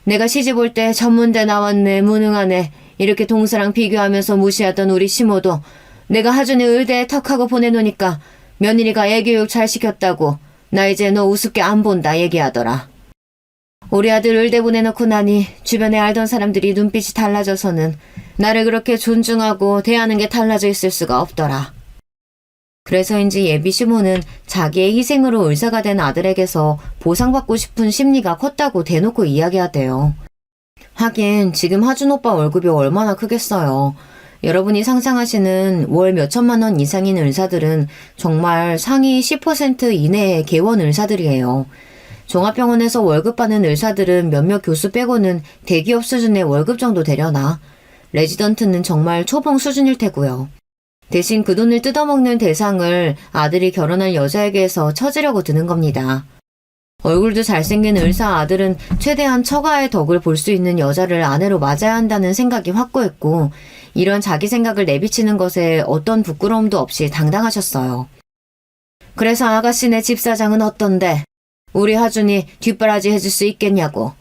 내가 시집 올 때 전문대 나왔네, 무능하네 이렇게 동서랑 비교하면서 무시하던 우리 시모도 내가 하준이 의대에 턱하고 보내놓으니까 며느리가 애교육 잘 시켰다고 나 이제 너 우습게 안 본다 얘기하더라. 우리 아들 의대 보내놓고 나니 주변에 알던 사람들이 눈빛이 달라져서는 나를 그렇게 존중하고 대하는 게 달라져 있을 수가 없더라. 그래서인지 예비 시모는 자기의 희생으로 의사가 된 아들에게서 보상받고 싶은 심리가 컸다고 대놓고 이야기하대요. 하긴 지금 하준 오빠 월급이 얼마나 크겠어요. 여러분이 상상하시는 월 몇천만 원 이상인 의사들은 정말 상위 10% 이내의 개원 의사들이에요. 종합병원에서 월급 받는 의사들은 몇몇 교수 빼고는 대기업 수준의 월급 정도 되려나. 레지던트는 정말 초봉 수준일 테고요. 대신 그 돈을 뜯어먹는 대상을 아들이 결혼할 여자에게서 쳐주려고 드는 겁니다. 얼굴도 잘생긴 의사 아들은 최대한 처가의 덕을 볼 수 있는 여자를 아내로 맞아야 한다는 생각이 확고했고 이런 자기 생각을 내비치는 것에 어떤 부끄러움도 없이 당당하셨어요. 그래서 아가씨네 집사장은 어떤데? 우리 하준이 뒷바라지 해줄 수 있겠냐고.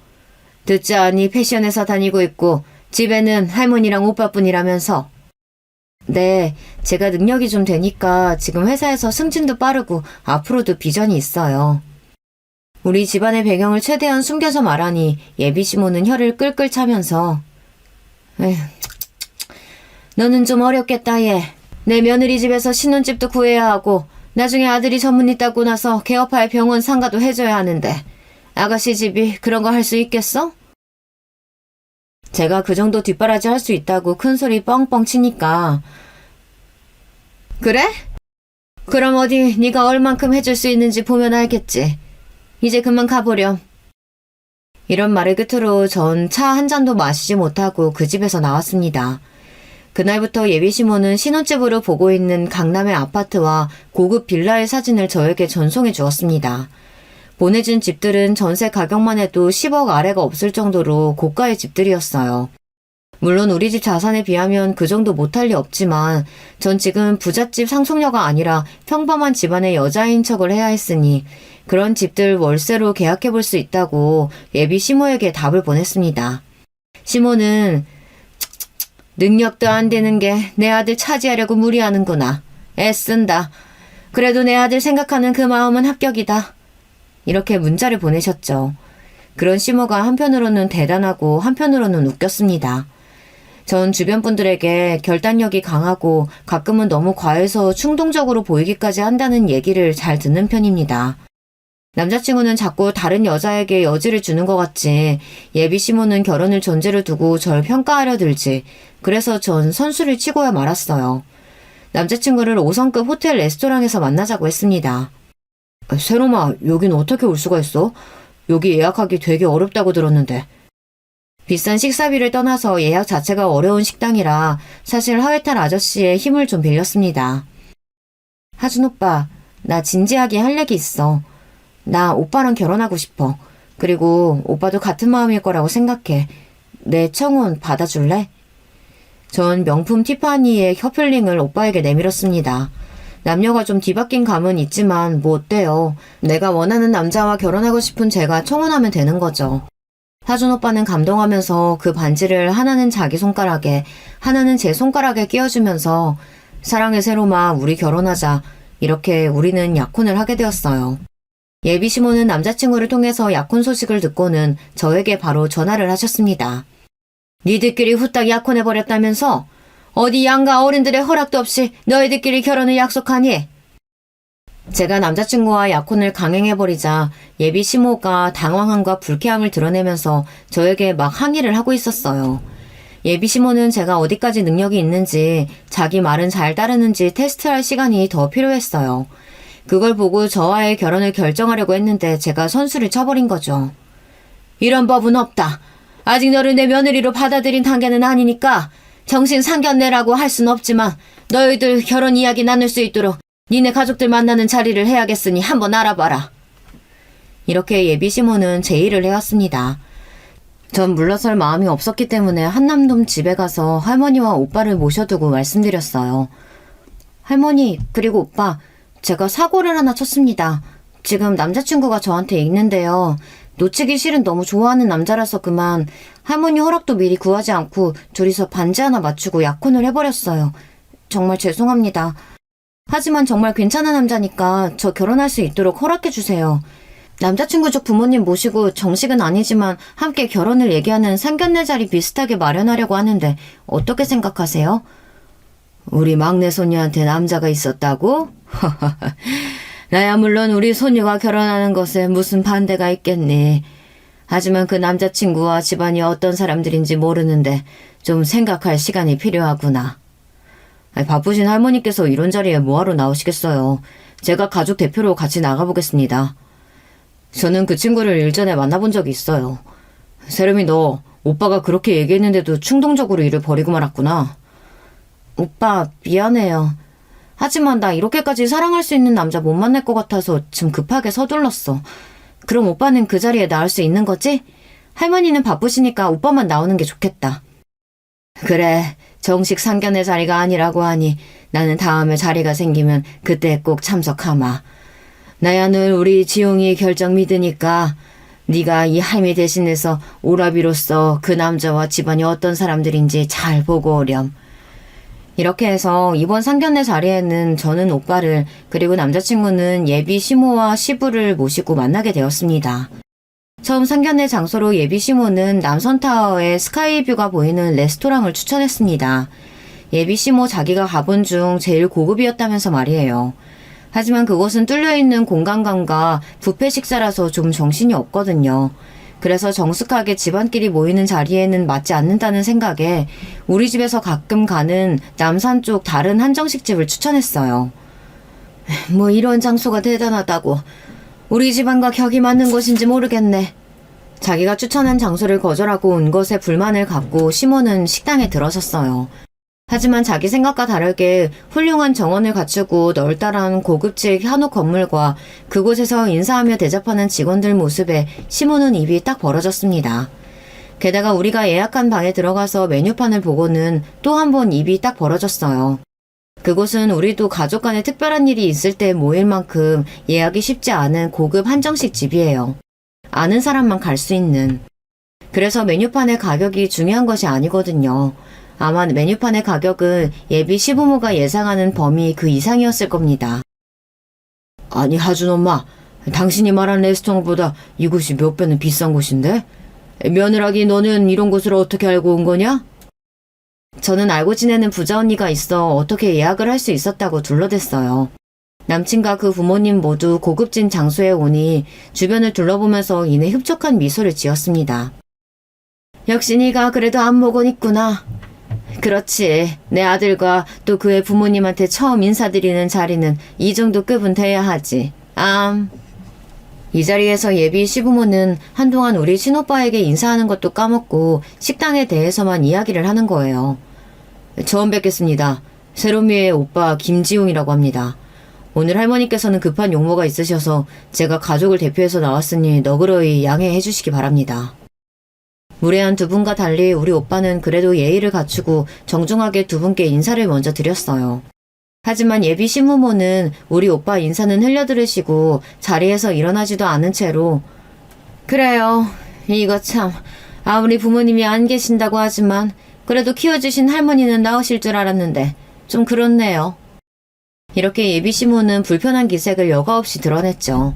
듣자하니 패션회사 다니고 있고 집에는 할머니랑 오빠뿐이라면서. 네, 제가 능력이 좀 되니까 지금 회사에서 승진도 빠르고 앞으로도 비전이 있어요. 우리 집안의 배경을 최대한 숨겨서 말하니 예비 시모는 혀를 끌끌 차면서 에휴, 너는 좀 어렵겠다 얘. 내 며느리 집에서 신혼집도 구해야 하고 나중에 아들이 전문의 따고 나서 개업할 병원 상가도 해줘야 하는데 아가씨 집이 그런 거 할 수 있겠어? 제가 그 정도 뒷바라지 할 수 있다고 큰소리 뻥뻥 치니까 그래? 그럼 어디 네가 얼만큼 해줄 수 있는지 보면 알겠지. 이제 그만 가보렴. 이런 말을 끝으로 전 차 한 잔도 마시지 못하고 그 집에서 나왔습니다. 그날부터 예비 시모는 신혼집으로 보고 있는 강남의 아파트와 고급 빌라의 사진을 저에게 전송해 주었습니다. 보내준 집들은 전세 가격만 해도 10억 아래가 없을 정도로 고가의 집들이었어요. 물론 우리 집 자산에 비하면 그 정도 못할 리 없지만 전 지금 부잣집 상속녀가 아니라 평범한 집안의 여자인 척을 해야 했으니 그런 집들 월세로 계약해 볼 수 있다고 예비 시모에게 답을 보냈습니다. 시모는 능력도 안 되는 게 내 아들 차지하려고 무리하는구나. 애쓴다. 그래도 내 아들 생각하는 그 마음은 합격이다. 이렇게 문자를 보내셨죠. 그런 시모가 한편으로는 대단하고 한편으로는 웃겼습니다. 전 주변 분들에게 결단력이 강하고 가끔은 너무 과해서 충동적으로 보이기까지 한다는 얘기를 잘 듣는 편입니다. 남자친구는 자꾸 다른 여자에게 여지를 주는 것 같지, 예비 시모는 결혼을 전제로 두고 절 평가하려 들지, 그래서 전 선수를 치고야 말았어요. 남자친구를 5성급 호텔 레스토랑에서 만나자고 했습니다. 세롬아, 여긴 어떻게 올 수가 있어? 여기 예약하기 되게 어렵다고 들었는데. 비싼 식사비를 떠나서 예약 자체가 어려운 식당이라 사실 하회탈 아저씨의 힘을 좀 빌렸습니다. 하준 오빠, 나 진지하게 할 얘기 있어. 나 오빠랑 결혼하고 싶어. 그리고 오빠도 같은 마음일 거라고 생각해. 내 청혼 받아줄래? 전 명품 티파니의 커플링을 오빠에게 내밀었습니다. 남녀가 좀 뒤바뀐 감은 있지만 뭐 어때요. 내가 원하는 남자와 결혼하고 싶은 제가 청혼하면 되는 거죠. 하준 오빠는 감동하면서 그 반지를 하나는 자기 손가락에, 하나는 제 손가락에 끼워주면서 사랑해 세롬아, 우리 결혼하자. 이렇게 우리는 약혼을 하게 되었어요. 예비 시모는 남자친구를 통해서 약혼 소식을 듣고는 저에게 바로 전화를 하셨습니다. 니들끼리 후딱 약혼해버렸다면서? 어디 양가 어른들의 허락도 없이 너희들끼리 결혼을 약속하니? 제가 남자친구와 약혼을 강행해버리자 예비 시모가 당황함과 불쾌함을 드러내면서 저에게 막 항의를 하고 있었어요. 예비 시모는 제가 어디까지 능력이 있는지, 자기 말은 잘 따르는지 테스트할 시간이 더 필요했어요. 그걸 보고 저와의 결혼을 결정하려고 했는데 제가 선수를 쳐버린 거죠. 이런 법은 없다. 아직 너를 내 며느리로 받아들인 단계는 아니니까 정신 상견례라고 할 순 없지만 너희들 결혼 이야기 나눌 수 있도록 니네 가족들 만나는 자리를 해야겠으니 한번 알아봐라. 이렇게 예비 시모는 제의를 해왔습니다. 전 물러설 마음이 없었기 때문에 한남동 집에 가서 할머니와 오빠를 모셔두고 말씀드렸어요. 할머니, 그리고 오빠, 제가 사고를 하나 쳤습니다. 지금 남자친구가 저한테 있는데요. 놓치기 싫은 너무 좋아하는 남자라서 그만 할머니 허락도 미리 구하지 않고 둘이서 반지 하나 맞추고 약혼을 해버렸어요. 정말 죄송합니다. 하지만 정말 괜찮은 남자니까 저 결혼할 수 있도록 허락해주세요. 남자친구 쪽 부모님 모시고 정식은 아니지만 함께 결혼을 얘기하는 상견례 자리 비슷하게 마련하려고 하는데 어떻게 생각하세요? 우리 막내 손녀한테 남자가 있었다고? 나야 물론 우리 손녀가 결혼하는 것에 무슨 반대가 있겠니. 하지만 그 남자친구와 집안이 어떤 사람들인지 모르는데 좀 생각할 시간이 필요하구나. 바쁘신 할머니께서 이런 자리에 뭐하러 나오시겠어요. 제가 가족 대표로 같이 나가보겠습니다. 저는 그 친구를 일전에 만나본 적이 있어요. 세롬이, 너 오빠가 그렇게 얘기했는데도 충동적으로 일을 버리고 말았구나. 오빠, 미안해요. 하지만 나 이렇게까지 사랑할 수 있는 남자 못 만날 것 같아서 좀 급하게 서둘렀어. 그럼 오빠는 그 자리에 나올 수 있는 거지? 할머니는 바쁘시니까 오빠만 나오는 게 좋겠다. 그래, 정식 상견례 자리가 아니라고 하니 나는 다음에 자리가 생기면 그때 꼭 참석하마. 나야 늘 우리 지용이 결정 믿으니까 네가 이 할미 대신해서 오라비로서 그 남자와 집안이 어떤 사람들인지 잘 보고 오렴. 이렇게 해서 이번 상견례 자리에는 저는 오빠를, 그리고 남자친구는 예비 시모와 시부를 모시고 만나게 되었습니다. 처음 상견례 장소로 예비 시모는 남선타워의 스카이뷰가 보이는 레스토랑을 추천했습니다. 예비 시모 자기가 가본 중 제일 고급이었다면서 말이에요. 하지만 그곳은 뚫려있는 공간감과 뷔페 식사라서 좀 정신이 없거든요. 그래서 정숙하게 집안끼리 모이는 자리에는 맞지 않는다는 생각에 우리 집에서 가끔 가는 남산 쪽 다른 한정식집을 추천했어요. 뭐 이런 장소가 대단하다고. 우리 집안과 격이 맞는 곳인지 모르겠네. 자기가 추천한 장소를 거절하고 온 것에 불만을 갖고 시모는 식당에 들어섰어요. 하지만 자기 생각과 다르게 훌륭한 정원을 갖추고 널따란 고급질 한옥 건물과 그곳에서 인사하며 대접하는 직원들 모습에 시모는 입이 딱 벌어졌습니다. 게다가 우리가 예약한 방에 들어가서 메뉴판을 보고는 또 한 번 입이 딱 벌어졌어요. 그곳은 우리도 가족 간에 특별한 일이 있을 때 모일 만큼 예약이 쉽지 않은 고급 한정식 집이에요. 아는 사람만 갈 수 있는. 그래서 메뉴판의 가격이 중요한 것이 아니거든요. 아마 메뉴판의 가격은 예비 시부모가 예상하는 범위 그 이상이었을 겁니다. 아니, 하준 엄마, 당신이 말한 레스토랑보다 이곳이 몇 배는 비싼 곳인데? 며느라기, 너는 이런 곳을 어떻게 알고 온 거냐? 저는 알고 지내는 부자 언니가 있어 어떻게 예약을 할 수 있었다고 둘러댔어요. 남친과 그 부모님 모두 고급진 장소에 오니 주변을 둘러보면서 이내 흡족한 미소를 지었습니다. 역시 네가 그래도 안목은 있구나. 그렇지. 내 아들과 또 그의 부모님한테 처음 인사드리는 자리는 이 정도 급은 돼야 하지. 이 자리에서 예비 시부모는 한동안 우리 친오빠에게 인사하는 것도 까먹고 식당에 대해서만 이야기를 하는 거예요. 처음 뵙겠습니다. 세롬이의 오빠 김지웅이라고 합니다. 오늘 할머니께서는 급한 용모가 있으셔서 제가 가족을 대표해서 나왔으니 너그러이 양해해 주시기 바랍니다. 무례한 두 분과 달리 우리 오빠는 그래도 예의를 갖추고 정중하게 두 분께 인사를 먼저 드렸어요. 하지만 예비 시부모는 우리 오빠 인사는 흘려들으시고 자리에서 일어나지도 않은 채로 그래요. 이거 참 아무리 부모님이 안 계신다고 하지만 그래도 키워주신 할머니는 나으실 줄 알았는데 좀 그렇네요. 이렇게 예비 시모는 불편한 기색을 여과 없이 드러냈죠.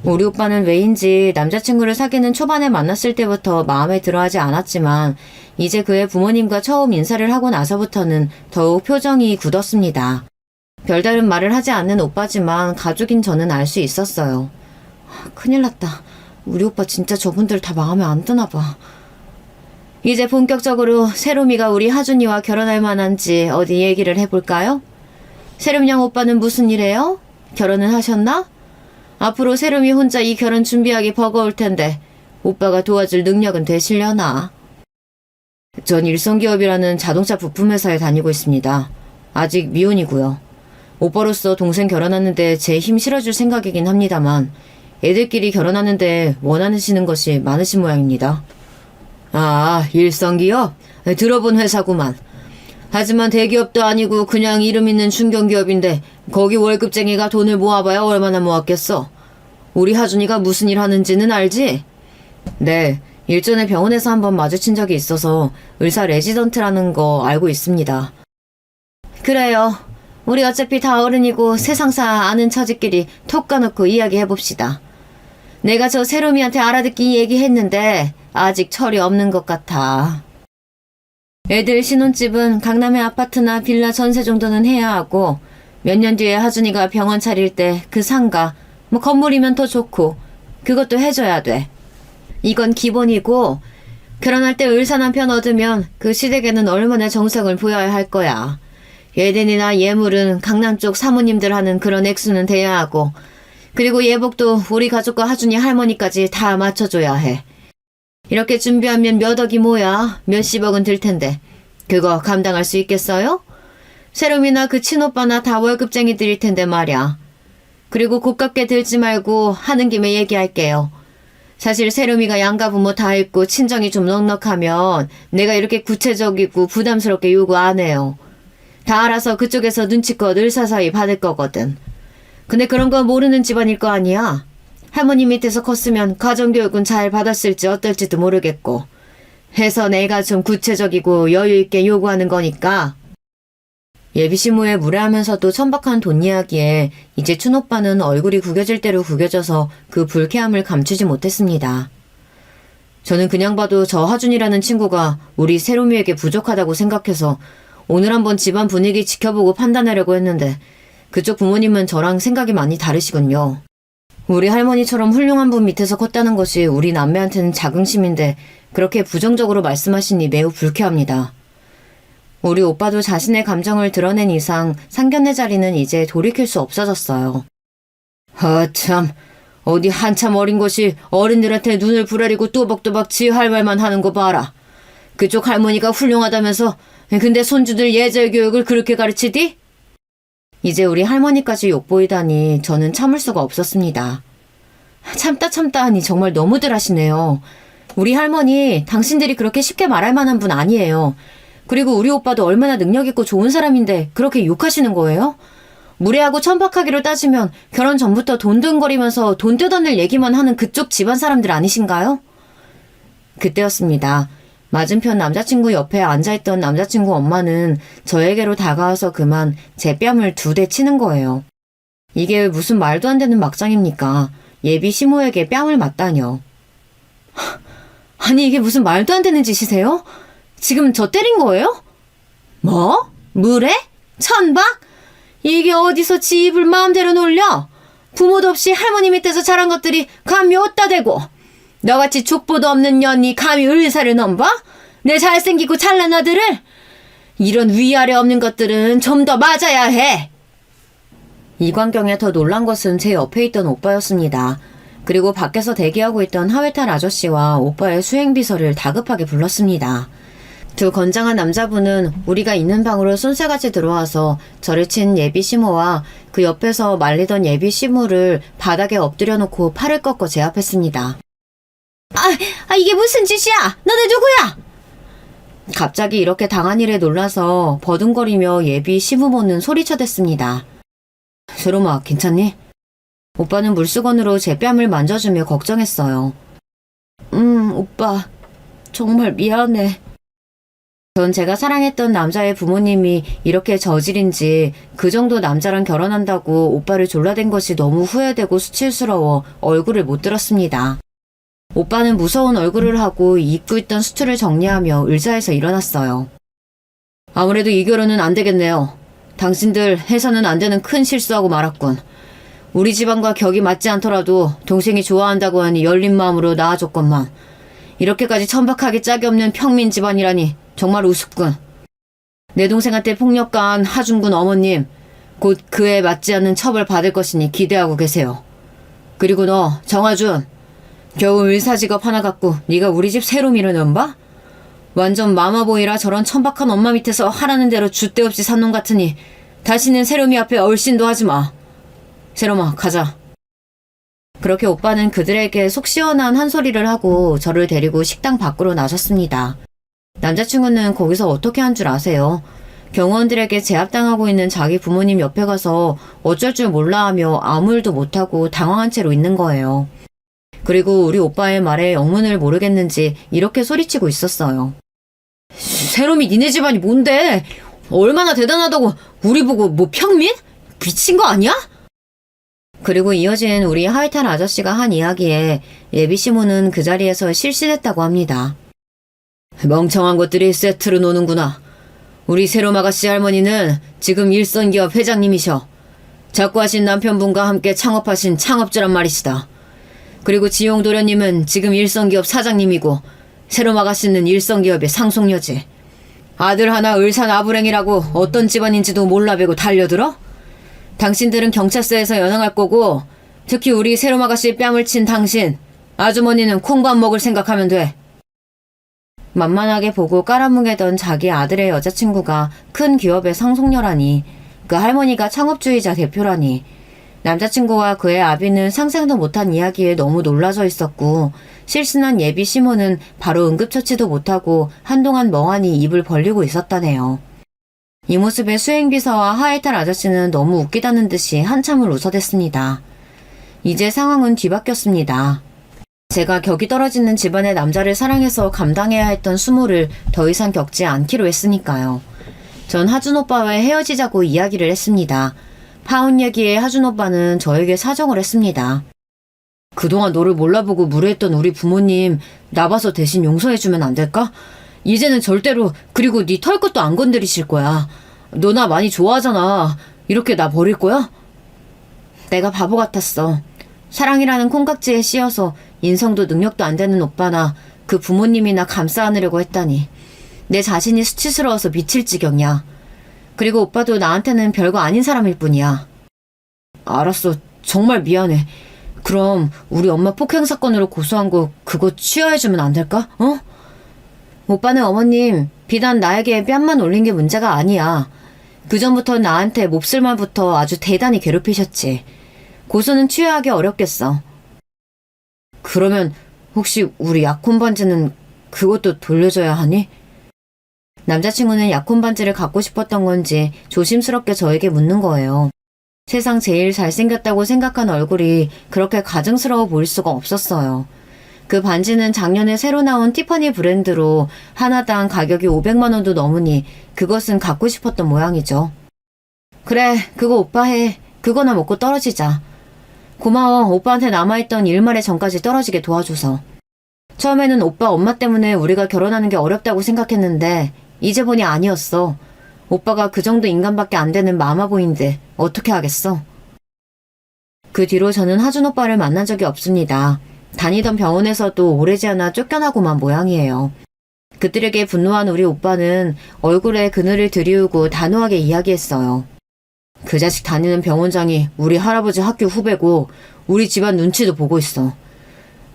우리 오빠는 왜인지 남자친구를 사귀는 초반에 만났을 때부터 마음에 들어하지 않았지만 이제 그의 부모님과 처음 인사를 하고 나서부터는 더욱 표정이 굳었습니다. 별다른 말을 하지 않는 오빠지만 가족인 저는 알 수 있었어요. 큰일 났다. 우리 오빠 진짜 저분들 다 마음에 안 드나 봐. 이제 본격적으로 세롬이가 우리 하준이와 결혼할 만한지 어디 얘기를 해볼까요? 세롬양 오빠는 무슨 일해요? 결혼은 하셨나? 앞으로 세롬이 혼자 이 결혼 준비하기 버거울 텐데 오빠가 도와줄 능력은 되시려나? 전 일성기업이라는 자동차 부품회사에 다니고 있습니다. 아직 미혼이고요. 오빠로서 동생 결혼하는데 제 힘 실어줄 생각이긴 합니다만 애들끼리 결혼하는데 원하시는 것이 많으신 모양입니다. 아, 일성기업? 들어본 회사구만. 하지만 대기업도 아니고 그냥 이름 있는 중견기업인데 거기 월급쟁이가 돈을 모아봐야 얼마나 모았겠어. 우리 하준이가 무슨 일 하는지는 알지? 네, 일전에 병원에서 한번 마주친 적이 있어서 의사 레지던트라는 거 알고 있습니다. 그래요. 우리 어차피 다 어른이고 세상사 아는 처지끼리 톡 까놓고 이야기해봅시다. 내가 저 세롬이한테 알아듣기 얘기했는데 아직 철이 없는 것 같아. 애들 신혼집은 강남의 아파트나 빌라 전세 정도는 해야 하고 몇 년 뒤에 하준이가 병원 차릴 때 그 상가, 뭐 건물이면 더 좋고 그것도 해줘야 돼. 이건 기본이고 결혼할 때 의사 남편 얻으면 그 시댁에는 얼마나 정성을 부여야 할 거야. 예den이나 예물은 강남 쪽 사모님들 하는 그런 액수는 돼야 하고 그리고 예복도 우리 가족과 하준이 할머니까지 다 맞춰줘야 해. 이렇게 준비하면 몇 억이 뭐야? 몇십억은 들 텐데 그거 감당할 수 있겠어요? 세롬이나 그 친오빠나 다 월급쟁이들일 텐데 말이야. 그리고 고깝게 들지 말고 하는 김에 얘기할게요. 사실 세롬이가 양가 부모 다 있고 친정이 좀 넉넉하면 내가 이렇게 구체적이고 부담스럽게 요구 안 해요. 다 알아서 그쪽에서 눈치껏 을사사이 받을 거거든. 근데 그런 거 모르는 집안일 거 아니야. 할머니 밑에서 컸으면 가정교육은 잘 받았을지 어떨지도 모르겠고 해서 내가 좀 구체적이고 여유있게 요구하는 거니까. 예비시모에 무례하면서도 천박한 돈 이야기에 이제 춘오빠는 얼굴이 구겨질 대로 구겨져서 그 불쾌함을 감추지 못했습니다. 저는 그냥 봐도 저 하준이라는 친구가 우리 세롬이에게 부족하다고 생각해서 오늘 한번 집안 분위기 지켜보고 판단하려고 했는데 그쪽 부모님은 저랑 생각이 많이 다르시군요. 우리 할머니처럼 훌륭한 분 밑에서 컸다는 것이 우리 남매한테는 자긍심인데 그렇게 부정적으로 말씀하시니 매우 불쾌합니다. 우리 오빠도 자신의 감정을 드러낸 이상 상견례 자리는 이제 돌이킬 수 없어졌어요. 참, 어디 한참 어린 것이 어른들한테 눈을 부라리고 또박또박 지 할 말만 하는 거 봐라. 그쪽 할머니가 훌륭하다면서 근데 손주들 예절 교육을 그렇게 가르치디? 이제 우리 할머니까지 욕보이다니 저는 참을 수가 없었습니다. 참다 하니 정말 너무들 하시네요. 우리 할머니 당신들이 그렇게 쉽게 말할 만한 분 아니에요. 그리고 우리 오빠도 얼마나 능력있고 좋은 사람인데 그렇게 욕하시는 거예요? 무례하고 천박하기로 따지면 결혼 전부터 돈등거리면서 돈 뜯어낼 얘기만 하는 그쪽 집안 사람들 아니신가요? 그때였습니다. 맞은편 남자친구 옆에 앉아있던 남자친구 엄마는 저에게로 다가와서 그만 제 뺨을 2대 치는 거예요. 이게 무슨 말도 안 되는 막장입니까? 예비 시모에게 뺨을 맞다뇨. 아니 이게 무슨 말도 안 되는 짓이세요? 지금 저 때린 거예요? 뭐? 물에? 천박? 이게 어디서 지 입을 마음대로 놀려? 부모도 없이 할머니 밑에서 자란 것들이 감히 어디다 대고 너같이 족보도 없는 년이 감히 을사를 넘봐? 내 잘생기고 잘난 아들을? 이런 위아래 없는 것들은 좀 더 맞아야 해. 이 광경에 더 놀란 것은 제 옆에 있던 오빠였습니다. 그리고 밖에서 대기하고 있던 하회탈 아저씨와 오빠의 수행비서를 다급하게 불렀습니다. 두 건장한 남자분은 우리가 있는 방으로 쏜새같이 들어와서 저를 친 예비 시모와 그 옆에서 말리던 예비 시모를 바닥에 엎드려 놓고 팔을 꺾어 제압했습니다. 이게 무슨 짓이야? 너네 누구야? 갑자기 이렇게 당한 일에 놀라서 버둥거리며 예비 시부모는 소리쳐댔습니다. 세롬아, 괜찮니? 오빠는 물수건으로 제 뺨을 만져주며 걱정했어요. 오빠, 정말 미안해. 전 제가 사랑했던 남자의 부모님이 이렇게 저질인지 그 정도 남자랑 결혼한다고 오빠를 졸라댄 것이 너무 후회되고 수치스러워 얼굴을 못 들었습니다. 오빠는 무서운 얼굴을 하고 입고 있던 수트를 정리하며 의자에서 일어났어요. 아무래도 이 결혼은 안 되겠네요. 당신들 해서는 안 되는 큰 실수하고 말았군. 우리 집안과 격이 맞지 않더라도 동생이 좋아한다고 하니 열린 마음으로 나아줬건만 이렇게까지 천박하게 짝이 없는 평민 집안이라니 정말 우습군. 내 동생한테 폭력가한 하준군 어머님, 곧 그에 맞지 않는 처벌 받을 것이니 기대하고 계세요. 그리고 너, 정화준, 겨우 의사직업 하나 갖고 네가 우리 집 새로 밀어넣은 완전 마마보이라 저런 천박한 엄마 밑에서 하라는 대로 줏대 없이 산 놈 같으니 다시는 세롬이 앞에 얼씬도 하지 마. 세롬아, 가자. 그렇게 오빠는 그들에게 속 시원한 한 소리를 하고 저를 데리고 식당 밖으로 나섰습니다. 남자친구는 거기서 어떻게 한 줄 아세요? 경호원들에게 제압당하고 있는 자기 부모님 옆에 가서 어쩔 줄 몰라 하며 아무 일도 못하고 당황한 채로 있는 거예요. 그리고 우리 오빠의 말에 영문을 모르겠는지 이렇게 소리치고 있었어요. 세롬이 니네 집안이 뭔데? 얼마나 대단하다고 우리 보고 뭐 평민? 미친 거 아니야? 그리고 이어진 우리 하이탈 아저씨가 한 이야기에 예비 시모는 그 자리에서 실신했다고 합니다. 멍청한 것들이 세트로 노는구나. 우리 세롬 아가씨 할머니는 지금 일선기업 회장님이셔. 작고하신 남편분과 함께 창업하신 창업주란 말이시다. 그리고 지용 도련님은 지금 일선기업 사장님이고 세롬 아가씨는 일선기업의 상속녀지. 아들 하나 을산 아부랭이라고 어떤 집안인지도 몰라배고 달려들어? 당신들은 경찰서에서 연행할 거고 특히 우리 세롬 아가씨 뺨을 친 당신 아주머니는 콩밥 먹을 생각하면 돼. 만만하게 보고 깔아뭉개던 자기 아들의 여자친구가 큰 기업의 상속녀라니 그 할머니가 창업주의자 대표라니 남자친구와 그의 아비는 상상도 못한 이야기에 너무 놀라져 있었고 실신한 예비 시모는 바로 응급처치도 못하고 한동안 멍하니 입을 벌리고 있었다네요. 이 모습에 수행비서와 하이탈 아저씨는 너무 웃기다는 듯이 한참을 웃어댔습니다. 이제 상황은 뒤바뀌었습니다. 제가 격이 떨어지는 집안의 남자를 사랑해서 감당해야 했던 수모를 더 이상 겪지 않기로 했으니까요. 전 하준 오빠와 헤어지자고 이야기를 했습니다. 파혼 얘기에 하준 오빠는 저에게 사정을 했습니다. 그동안 너를 몰라보고 무례했던 우리 부모님 나봐서 대신 용서해주면 안 될까? 이제는 절대로 그리고 네 털끝도 안 건드리실 거야. 너 나 많이 좋아하잖아. 이렇게 나 버릴 거야? 내가 바보 같았어. 사랑이라는 콩깍지에 씌어서 인성도 능력도 안 되는 오빠나 그 부모님이나 감싸 안으려고 했다니. 내 자신이 수치스러워서 미칠 지경이야. 그리고 오빠도 나한테는 별거 아닌 사람일 뿐이야. 알았어. 정말 미안해. 그럼 우리 엄마 폭행 사건으로 고소한 거 그거 취하해주면 안 될까? 어? 오빠는 어머님 비단 나에게 뺨만 올린 게 문제가 아니야. 그전부터 나한테 몹쓸 말부터 아주 대단히 괴롭히셨지. 고소는 취하하기 어렵겠어. 그러면 혹시 우리 약혼 반지는 그것도 돌려줘야 하니? 남자친구는 약혼 반지를 갖고 싶었던 건지 조심스럽게 저에게 묻는 거예요. 세상 제일 잘생겼다고 생각한 얼굴이 그렇게 가증스러워 보일 수가 없었어요. 그 반지는 작년에 새로 나온 티파니 브랜드로 하나당 가격이 500만 원도 넘으니 그것은 갖고 싶었던 모양이죠. 그래, 그거 오빠 해. 그거나 먹고 떨어지자. 고마워. 오빠한테 남아있던 일말의 정까지 떨어지게 도와줘서. 처음에는 오빠 엄마 때문에 우리가 결혼하는 게 어렵다고 생각했는데 이제 보니 아니었어. 오빠가 그 정도 인간밖에 안 되는 마마보이인데 어떻게 하겠어? 그 뒤로 저는 하준 오빠를 만난 적이 없습니다. 다니던 병원에서도 오래지 않아 쫓겨나고만 모양이에요. 그들에게 분노한 우리 오빠는 얼굴에 그늘을 들이우고 단호하게 이야기했어요. 그 자식 다니는 병원장이 우리 할아버지 학교 후배고 우리 집안 눈치도 보고 있어.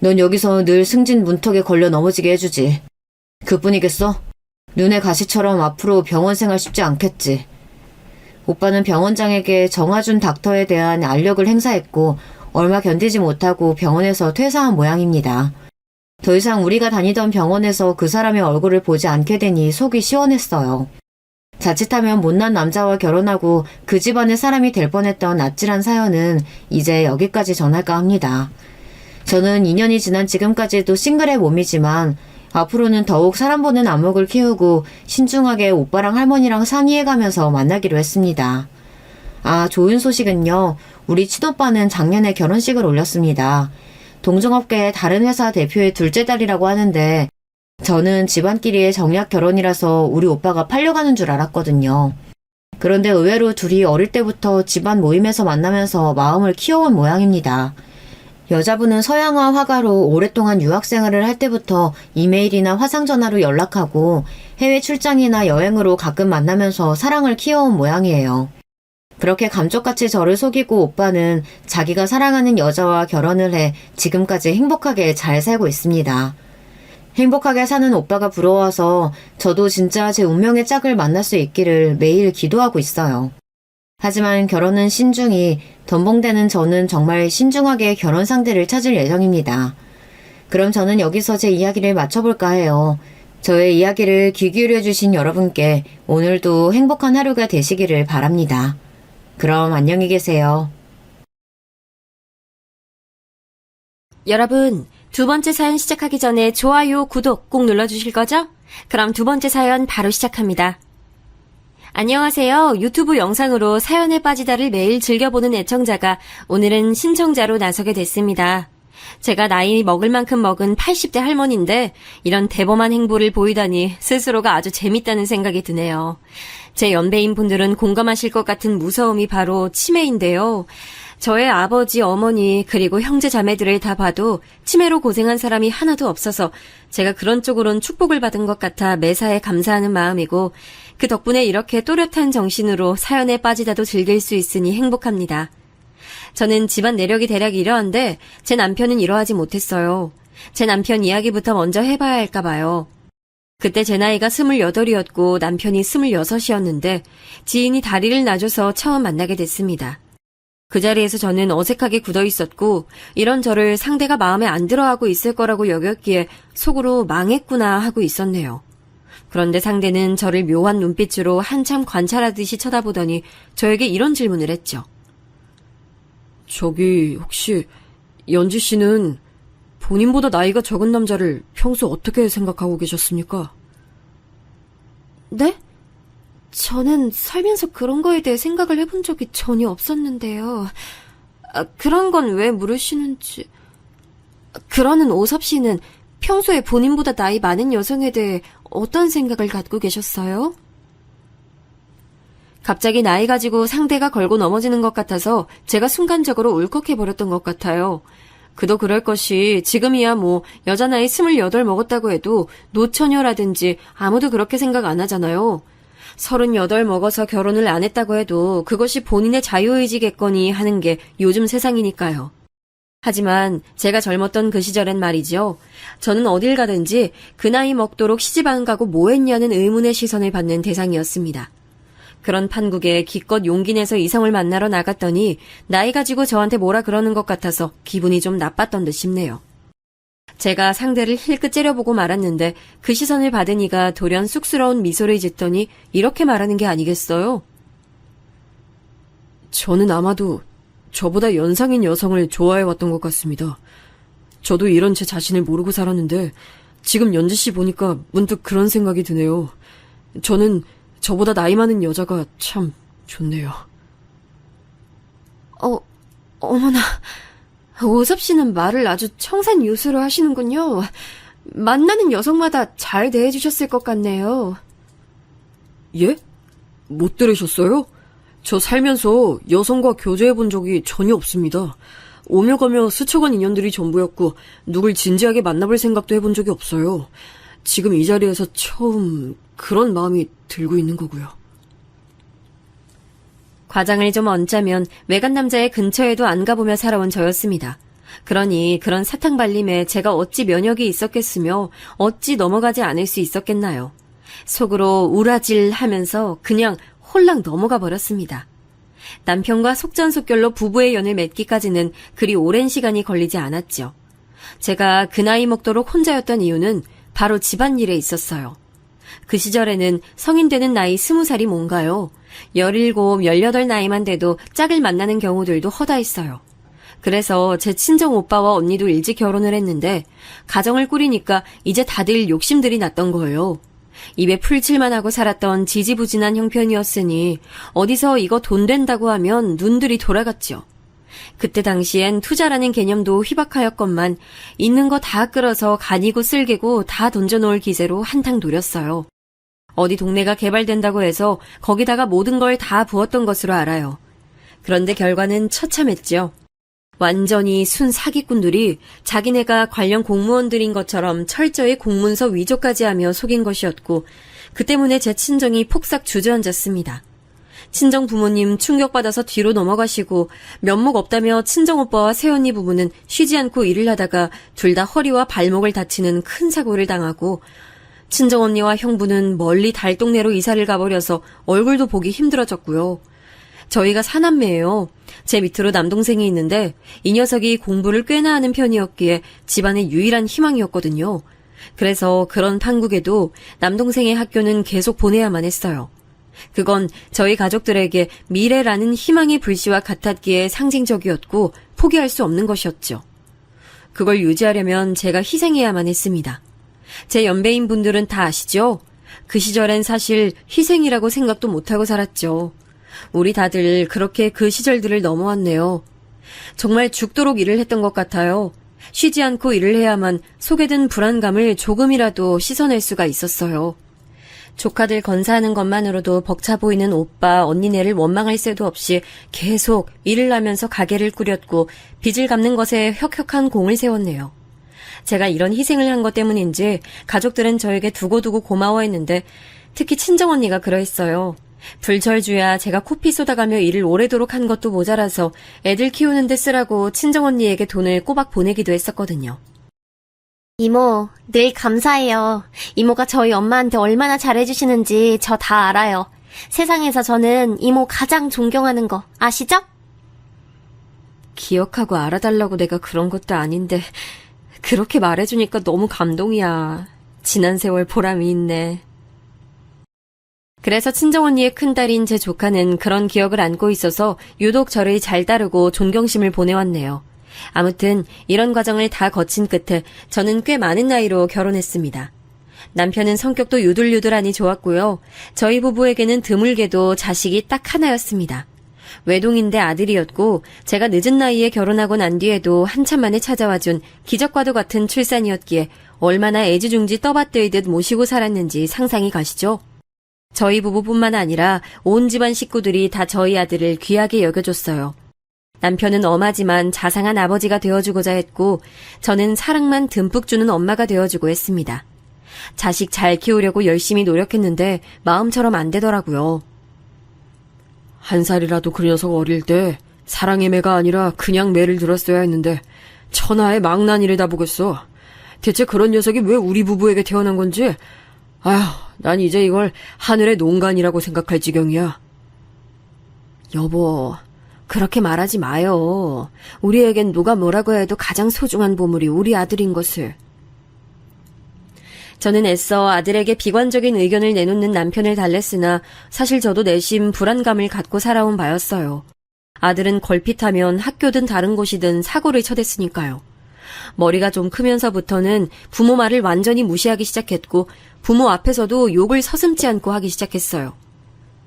넌 여기서 늘 승진 문턱에 걸려 넘어지게 해주지. 그뿐이겠어? 눈의 가시처럼 앞으로 병원 생활 쉽지 않겠지. 오빠는 병원장에게 정하준 닥터에 대한 알력을 행사했고 얼마 견디지 못하고 병원에서 퇴사한 모양입니다. 더 이상 우리가 다니던 병원에서 그 사람의 얼굴을 보지 않게 되니 속이 시원했어요. 자칫하면 못난 남자와 결혼하고 그 집안의 사람이 될 뻔했던 아찔한 사연은 이제 여기까지 전할까 합니다. 저는 2년이 지난 지금까지도 싱글의 몸이지만 앞으로는 더욱 사람 보는 안목을 키우고 신중하게 오빠랑 할머니랑 상의해가면서 만나기로 했습니다. 아, 좋은 소식은요. 우리 친오빠는 작년에 결혼식을 올렸습니다. 동종업계의 다른 회사 대표의 둘째 딸이라고 하는데 저는 집안끼리의 정략 결혼이라서 우리 오빠가 팔려가는 줄 알았거든요. 그런데 의외로 둘이 어릴 때부터 집안 모임에서 만나면서 마음을 키워온 모양입니다. 여자분은 서양화 화가로 오랫동안 유학생활을 할 때부터 이메일이나 화상전화로 연락하고 해외 출장이나 여행으로 가끔 만나면서 사랑을 키워온 모양이에요. 그렇게 감쪽같이 저를 속이고 오빠는 자기가 사랑하는 여자와 결혼을 해 지금까지 행복하게 잘 살고 있습니다. 행복하게 사는 오빠가 부러워서 저도 진짜 제 운명의 짝을 만날 수 있기를 매일 기도하고 있어요. 하지만 결혼은 신중히, 덤벙대는 저는 정말 신중하게 결혼 상대를 찾을 예정입니다. 그럼 저는 여기서 제 이야기를 마쳐볼까 해요. 저의 이야기를 귀 기울여주신 여러분께 오늘도 행복한 하루가 되시기를 바랍니다. 그럼 안녕히 계세요. 여러분, 두 번째 사연 시작하기 전에 좋아요, 구독 꼭 눌러주실 거죠? 그럼 두 번째 사연 바로 시작합니다. 안녕하세요. 유튜브 영상으로 사연에 빠지다를 매일 즐겨보는 애청자가 오늘은 신청자로 나서게 됐습니다. 제가 나이 먹을 만큼 먹은 80대 할머니인데 이런 대범한 행보를 보이다니 스스로가 아주 재밌다는 생각이 드네요. 제 연배인 분들은 공감하실 것 같은 무서움이 바로 치매인데요. 저의 아버지, 어머니, 그리고 형제 자매들을 다 봐도 치매로 고생한 사람이 하나도 없어서 제가 그런 쪽으론 축복을 받은 것 같아 매사에 감사하는 마음이고 그 덕분에 이렇게 또렷한 정신으로 사연에 빠지다도 즐길 수 있으니 행복합니다. 저는 집안 내력이 대략 이러한데 제 남편은 이러하지 못했어요. 제 남편 이야기부터 먼저 해봐야 할까 봐요. 그때 제 나이가 28이었고 남편이 26이었는데 지인이 다리를 놔줘서 처음 만나게 됐습니다. 그 자리에서 저는 어색하게 굳어 있었고 이런 저를 상대가 마음에 안 들어하고 있을 거라고 여겼기에 속으로 망했구나 하고 있었네요. 그런데 상대는 저를 묘한 눈빛으로 한참 관찰하듯이 쳐다보더니 저에게 이런 질문을 했죠. 저기 혹시 연지 씨는 본인보다 나이가 적은 남자를 평소 어떻게 생각하고 계셨습니까? 네? 저는 살면서 그런 거에 대해 생각을 해본 적이 전혀 없었는데요. 그런 건 왜 물으시는지... 그러는 오섭 씨는 평소에 본인보다 나이 많은 여성에 대해 어떤 생각을 갖고 계셨어요? 갑자기 나이 가지고 상대가 걸고 넘어지는 것 같아서 제가 순간적으로 울컥해버렸던 것 같아요. 그도 그럴 것이 지금이야 뭐 여자 나이 28 먹었다고 해도 노처녀라든지 아무도 그렇게 생각 안 하잖아요. 38 먹어서 결혼을 안 했다고 해도 그것이 본인의 자유의지겠거니 하는 게 요즘 세상이니까요. 하지만 제가 젊었던 그 시절엔 말이죠. 저는 어딜 가든지 그 나이 먹도록 시집 안 가고 뭐 했냐는 의문의 시선을 받는 대상이었습니다. 그런 판국에 기껏 용기 내서 이성을 만나러 나갔더니 나이 가지고 저한테 뭐라 그러는 것 같아서 기분이 좀 나빴던 듯 싶네요. 제가 상대를 힐끗 째려보고 말았는데 그 시선을 받은 이가 돌연 쑥스러운 미소를 짓더니 이렇게 말하는 게 아니겠어요? 저는 아마도 저보다 연상인 여성을 좋아해왔던 것 같습니다. 저도 이런 제 자신을 모르고 살았는데 지금 연지 씨 보니까 문득 그런 생각이 드네요. 저는 저보다 나이 많은 여자가 참 좋네요. 어머나... 오섭 씨는 말을 아주 청산유수로 하시는군요. 만나는 여성마다 잘 대해주셨을 것 같네요. 예? 못 들으셨어요? 저 살면서 여성과 교제해 본 적이 전혀 없습니다. 오며 가며 스쳐간 인연들이 전부였고 누굴 진지하게 만나볼 생각도 해본 적이 없어요. 지금 이 자리에서 처음 그런 마음이 들고 있는 거고요. 과장을 좀 얹자면 외간 남자의 근처에도 안 가보며 살아온 저였습니다. 그러니 그런 사탕발림에 제가 어찌 면역이 있었겠으며 어찌 넘어가지 않을 수 있었겠나요. 속으로 우라질하면서 그냥 홀랑 넘어가 버렸습니다. 남편과 속전속결로 부부의 연을 맺기까지는 그리 오랜 시간이 걸리지 않았죠. 제가 그 나이 먹도록 혼자였던 이유는 바로 집안일에 있었어요. 그 시절에는 성인 되는 나이 20살이 뭔가요? 17, 18 나이만 돼도 짝을 만나는 경우들도 허다했어요. 그래서 제 친정 오빠와 언니도 일찍 결혼을 했는데 가정을 꾸리니까 이제 다들 욕심들이 났던 거예요. 입에 풀칠만 하고 살았던 지지부진한 형편이었으니 어디서 이거 돈 된다고 하면 눈들이 돌아갔죠. 그때 당시엔 투자라는 개념도 희박하였건만 있는 거 다 끌어서 간이고 쓸개고 다 던져놓을 기세로 한탕 노렸어요. 어디 동네가 개발된다고 해서 거기다가 모든 걸 다 부었던 것으로 알아요. 그런데 결과는 처참했죠. 완전히 순 사기꾼들이 자기네가 관련 공무원들인 것처럼 철저히 공문서 위조까지 하며 속인 것이었고 그 때문에 제 친정이 폭삭 주저앉았습니다. 친정 부모님 충격받아서 뒤로 넘어가시고 면목 없다며 친정 오빠와 새언니 부부는 쉬지 않고 일을 하다가 둘 다 허리와 발목을 다치는 큰 사고를 당하고 친정 언니와 형부는 멀리 달동네로 이사를 가버려서 얼굴도 보기 힘들어졌고요. 저희가 사남매예요. 제 밑으로 남동생이 있는데 이 녀석이 공부를 꽤나 하는 편이었기에 집안의 유일한 희망이었거든요. 그래서 그런 판국에도 남동생의 학교는 계속 보내야만 했어요. 그건 저희 가족들에게 미래라는 희망의 불씨와 같았기에 상징적이었고 포기할 수 없는 것이었죠. 그걸 유지하려면 제가 희생해야만 했습니다. 제 연배인 분들은 다 아시죠? 그 시절엔 사실 희생이라고 생각도 못하고 살았죠. 우리 다들 그렇게 그 시절들을 넘어왔네요. 정말 죽도록 일을 했던 것 같아요. 쉬지 않고 일을 해야만 속에 든 불안감을 조금이라도 씻어낼 수가 있었어요. 조카들 건사하는 것만으로도 벅차 보이는 오빠, 언니네를 원망할 새도 없이 계속 일을 하면서 가게를 꾸렸고 빚을 갚는 것에 혁혁한 공을 세웠네요. 제가 이런 희생을 한 것 때문인지 가족들은 저에게 두고두고 고마워했는데 특히 친정언니가 그러했어요. 불철주야 제가 코피 쏟아가며 일을 오래도록 한 것도 모자라서 애들 키우는 데 쓰라고 친정언니에게 돈을 꼬박 보내기도 했었거든요. 이모, 늘 감사해요. 이모가 저희 엄마한테 얼마나 잘해주시는지 저 다 알아요. 세상에서 저는 이모 가장 존경하는 거 아시죠? 기억하고 알아달라고 내가 그런 것도 아닌데 그렇게 말해주니까 너무 감동이야. 지난 세월 보람이 있네. 그래서 친정언니의 큰딸인 제 조카는 그런 기억을 안고 있어서 유독 저를 잘 따르고 존경심을 보내왔네요. 아무튼 이런 과정을 다 거친 끝에 저는 꽤 많은 나이로 결혼했습니다. 남편은 성격도 유들유들하니 좋았고요. 저희 부부에게는 드물게도 자식이 딱 하나였습니다. 외동인데 아들이었고 제가 늦은 나이에 결혼하고 난 뒤에도 한참 만에 찾아와준 기적과도 같은 출산이었기에 얼마나 애지중지 떠받들듯 모시고 살았는지 상상이 가시죠? 저희 부부뿐만 아니라 온 집안 식구들이 다 저희 아들을 귀하게 여겨줬어요. 남편은 엄하지만 자상한 아버지가 되어주고자 했고 저는 사랑만 듬뿍 주는 엄마가 되어주고 했습니다. 자식 잘 키우려고 열심히 노력했는데 마음처럼 안 되더라고요. 한 살이라도 그 녀석 어릴 때 사랑의 매가 아니라 그냥 매를 들었어야 했는데 천하의 망나니를 보겠어. 대체 그런 녀석이 왜 우리 부부에게 태어난 건지 아휴, 난 이제 이걸 하늘의 농간이라고 생각할 지경이야. 여보, 그렇게 말하지 마요. 우리에겐 누가 뭐라고 해도 가장 소중한 보물이 우리 아들인 것을. 저는 애써 아들에게 비관적인 의견을 내놓는 남편을 달랬으나 사실 저도 내심 불안감을 갖고 살아온 바였어요. 아들은 걸핏하면 학교든 다른 곳이든 사고를 쳐댔으니까요. 머리가 좀 크면서부터는 부모 말을 완전히 무시하기 시작했고 부모 앞에서도 욕을 서슴지 않고 하기 시작했어요.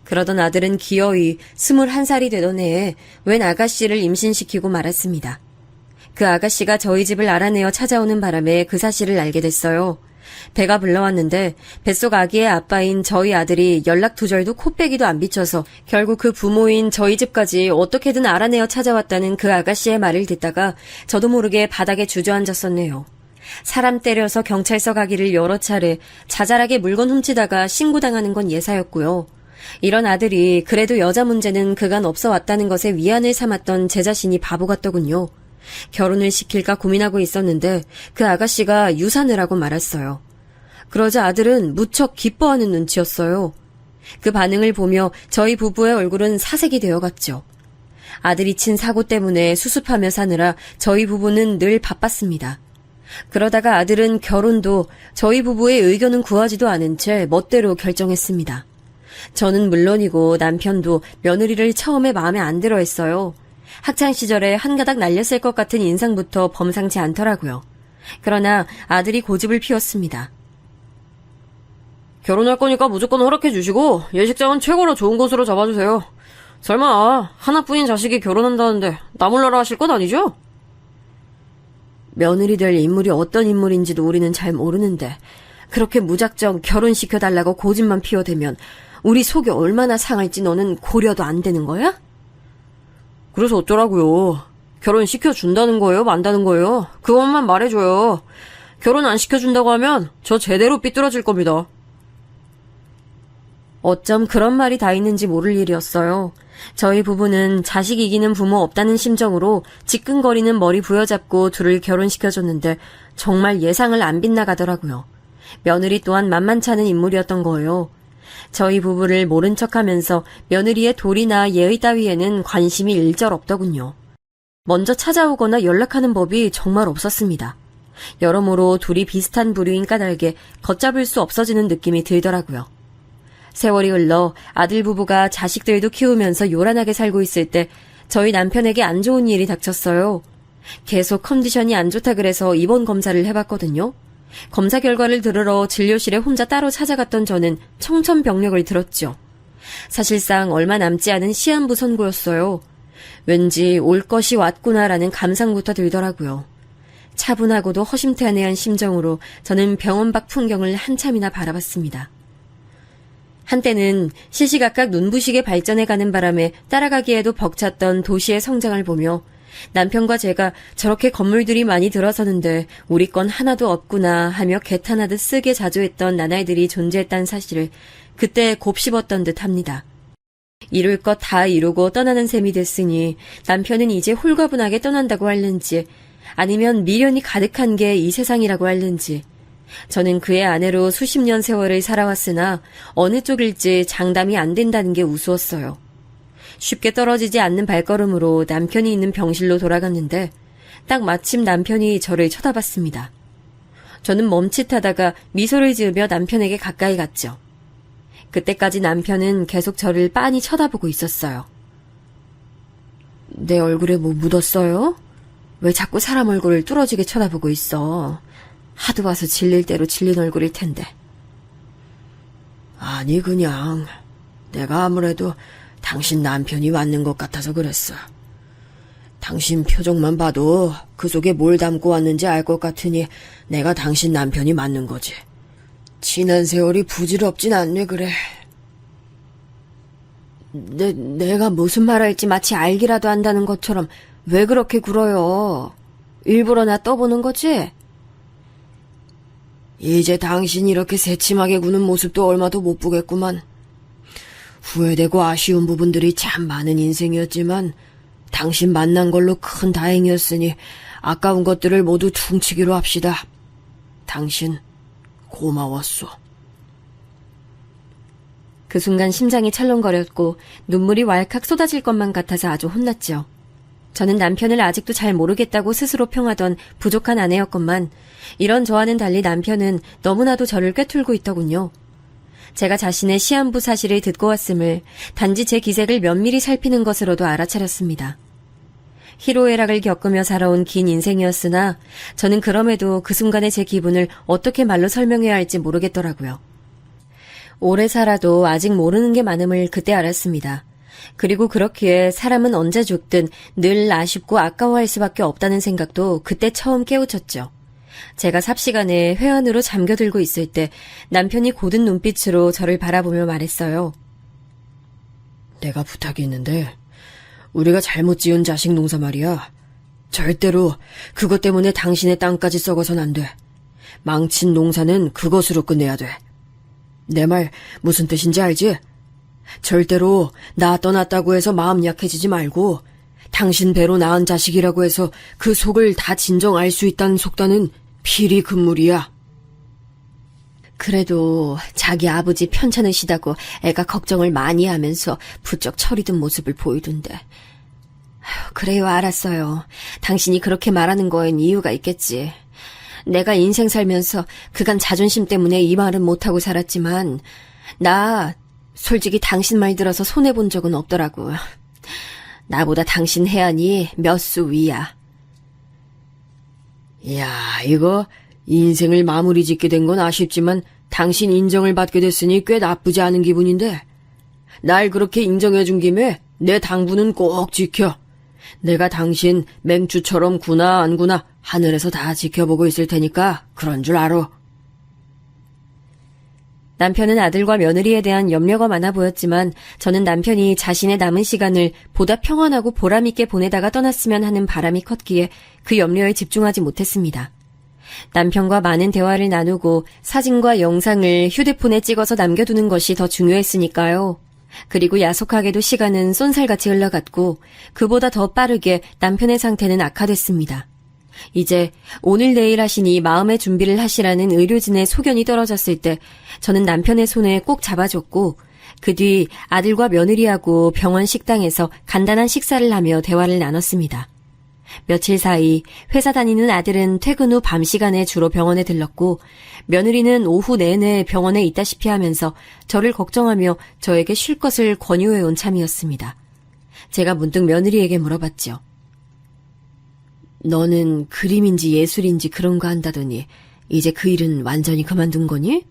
그러던 아들은 기어이 21살이 되던 해에 웬 아가씨를 임신시키고 말았습니다. 그 아가씨가 저희 집을 알아내어 찾아오는 바람에 그 사실을 알게 됐어요. 배가 불러왔는데 뱃속 아기의 아빠인 저희 아들이 연락 두절도 코빼기도 안 비쳐서 결국 그 부모인 저희 집까지 어떻게든 알아내어 찾아왔다는 그 아가씨의 말을 듣다가 저도 모르게 바닥에 주저앉았었네요. 사람 때려서 경찰서 가기를 여러 차례 자잘하게 물건 훔치다가 신고당하는 건 예사였고요. 이런 아들이 그래도 여자 문제는 그간 없어 왔다는 것에 위안을 삼았던 제 자신이 바보 같더군요. 결혼을 시킬까 고민하고 있었는데 그 아가씨가 유산을 하고 말았어요. 그러자 아들은 무척 기뻐하는 눈치였어요. 그 반응을 보며 저희 부부의 얼굴은 사색이 되어갔죠. 아들이 친 사고 때문에 수습하며 사느라 저희 부부는 늘 바빴습니다. 그러다가 아들은 결혼도 저희 부부의 의견은 구하지도 않은 채 멋대로 결정했습니다. 저는 물론이고 남편도 며느리를 처음에 마음에 안 들어 했어요. 학창시절에 한가닥 날렸을 것 같은 인상부터 범상치 않더라고요. 그러나 아들이 고집을 피웠습니다. 결혼할 거니까 무조건 허락해 주시고 예식장은 최고로 좋은 곳으로 잡아주세요. 설마 하나뿐인 자식이 결혼한다는데 나 몰라라 하실 건 아니죠? 며느리 될 인물이 어떤 인물인지도 우리는 잘 모르는데 그렇게 무작정 결혼시켜달라고 고집만 피워대면 우리 속이 얼마나 상할지 너는 고려도 안 되는 거야? 그래서 어쩌라고요. 결혼 시켜준다는 거예요? 만다는 거예요? 그것만 말해줘요. 결혼 안 시켜준다고 하면 저 제대로 삐뚤어질 겁니다. 어쩜 그런 말이 다 있는지 모를 일이었어요. 저희 부부는 자식 이기는 부모 없다는 심정으로 지끈거리는 머리 부여잡고 둘을 결혼시켜줬는데 정말 예상을 안 빗나가더라고요. 며느리 또한 만만치 않은 인물이었던 거예요. 저희 부부를 모른 척하면서 며느리의 도리나 예의 따위에는 관심이 일절 없더군요. 먼저 찾아오거나 연락하는 법이 정말 없었습니다. 여러모로 둘이 비슷한 부류인 까닭에 걷잡을 수 없어지는 느낌이 들더라고요. 세월이 흘러 아들 부부가 자식들도 키우면서 요란하게 살고 있을 때 저희 남편에게 안 좋은 일이 닥쳤어요. 계속 컨디션이 안 좋다 그래서 입원 검사를 해봤거든요. 검사 결과를 들으러 진료실에 혼자 따로 찾아갔던 저는 청천벽력을 들었죠. 사실상 얼마 남지 않은 시한부 선고였어요. 왠지 올 것이 왔구나라는 감상부터 들더라고요. 차분하고도 허심탄회한 심정으로 저는 병원 밖 풍경을 한참이나 바라봤습니다. 한때는 시시각각 눈부시게 발전해가는 바람에 따라가기에도 벅찼던 도시의 성장을 보며 남편과 제가 저렇게 건물들이 많이 들어서는데 우리 건 하나도 없구나 하며 개탄하듯 쓰게 자주 했던 나날들이 존재했다는 사실을 그때 곱씹었던 듯 합니다. 이룰 것 다 이루고 떠나는 셈이 됐으니 남편은 이제 홀가분하게 떠난다고 할는지 아니면 미련이 가득한 게 이 세상이라고 할는지 저는 그의 아내로 수십 년 세월을 살아왔으나 어느 쪽일지 장담이 안 된다는 게 우스웠어요. 쉽게 떨어지지 않는 발걸음으로 남편이 있는 병실로 돌아갔는데 딱 마침 남편이 저를 쳐다봤습니다. 저는 멈칫하다가 미소를 지으며 남편에게 가까이 갔죠. 그때까지 남편은 계속 저를 빤히 쳐다보고 있었어요. 내 얼굴에 뭐 묻었어요? 왜 자꾸 사람 얼굴을 뚫어지게 쳐다보고 있어? 하도 봐서 질릴 대로 질린 얼굴일 텐데. 아니 그냥 내가 아무래도 당신 남편이 맞는 것 같아서 그랬어. 당신 표정만 봐도 그 속에 뭘 담고 왔는지 알 것 같으니 내가 당신 남편이 맞는 거지. 지난 세월이 부질없진 않네 그래. 내가 무슨 말할지 마치 알기라도 한다는 것처럼 왜 그렇게 굴어요? 일부러 나 떠보는 거지? 이제 당신이 이렇게 새침하게 구는 모습도 얼마도 못 보겠구만. 후회되고 아쉬운 부분들이 참 많은 인생이었지만 당신 만난 걸로 큰 다행이었으니 아까운 것들을 모두 퉁치기로 합시다. 당신 고마웠소. 그 순간 심장이 철렁거렸고 눈물이 왈칵 쏟아질 것만 같아서 아주 혼났죠. 저는 남편을 아직도 잘 모르겠다고 스스로 평하던 부족한 아내였건만 이런 저와는 달리 남편은 너무나도 저를 꿰뚫고 있더군요. 제가 자신의 시한부 사실을 듣고 왔음을 단지 제 기색을 면밀히 살피는 것으로도 알아차렸습니다. 희로애락을 겪으며 살아온 긴 인생이었으나 저는 그럼에도 그 순간의 제 기분을 어떻게 말로 설명해야 할지 모르겠더라고요. 오래 살아도 아직 모르는 게 많음을 그때 알았습니다. 그리고 그렇기에 사람은 언제 죽든 늘 아쉽고 아까워할 수밖에 없다는 생각도 그때 처음 깨우쳤죠. 제가 삽시간에 회안으로 잠겨들고 있을 때 남편이 고든 눈빛으로 저를 바라보며 말했어요. 내가 부탁이 있는데 우리가 잘못 지은 자식 농사 말이야. 절대로 그것 때문에 당신의 땅까지 썩어선 안 돼. 망친 농사는 그것으로 끝내야 돼. 내 말 무슨 뜻인지 알지? 절대로 나 떠났다고 해서 마음 약해지지 말고 당신 배로 낳은 자식이라고 해서 그 속을 다 진정 알 수 있다는 속단은 필히 금물이야. 그래도 자기 아버지 편찮으시다고 애가 걱정을 많이 하면서 부쩍 철이든 모습을 보이던데. 아휴, 그래요, 알았어요. 당신이 그렇게 말하는 거엔 이유가 있겠지. 내가 인생 살면서 그간 자존심 때문에 이 말은 못하고 살았지만 나 솔직히 당신 말 들어서 손해본 적은 없더라고. 나보다 당신 해안이 몇 수 위야. 야, 이거 인생을 마무리 짓게 된 건 아쉽지만 당신 인정을 받게 됐으니 꽤 나쁘지 않은 기분인데 날 그렇게 인정해준 김에 내 당부는 꼭 지켜. 내가 당신 맹주처럼 구나 안 구나 하늘에서 다 지켜보고 있을 테니까 그런 줄 알아. 남편은 아들과 며느리에 대한 염려가 많아 보였지만 저는 남편이 자신의 남은 시간을 보다 평안하고 보람있게 보내다가 떠났으면 하는 바람이 컸기에 그 염려에 집중하지 못했습니다. 남편과 많은 대화를 나누고 사진과 영상을 휴대폰에 찍어서 남겨두는 것이 더 중요했으니까요. 그리고 야속하게도 시간은 쏜살같이 흘러갔고 그보다 더 빠르게 남편의 상태는 악화됐습니다. 이제 오늘 내일 하시니 마음의 준비를 하시라는 의료진의 소견이 떨어졌을 때 저는 남편의 손을 꼭 잡아줬고 그 뒤 아들과 며느리하고 병원 식당에서 간단한 식사를 하며 대화를 나눴습니다. 며칠 사이 회사 다니는 아들은 퇴근 후 밤 시간에 주로 병원에 들렀고 며느리는 오후 내내 병원에 있다시피 하면서 저를 걱정하며 저에게 쉴 것을 권유해온 참이었습니다. 제가 문득 며느리에게 물어봤죠. 너는 그림인지 예술인지 그런 거 한다더니 이제 그 일은 완전히 그만둔 거니?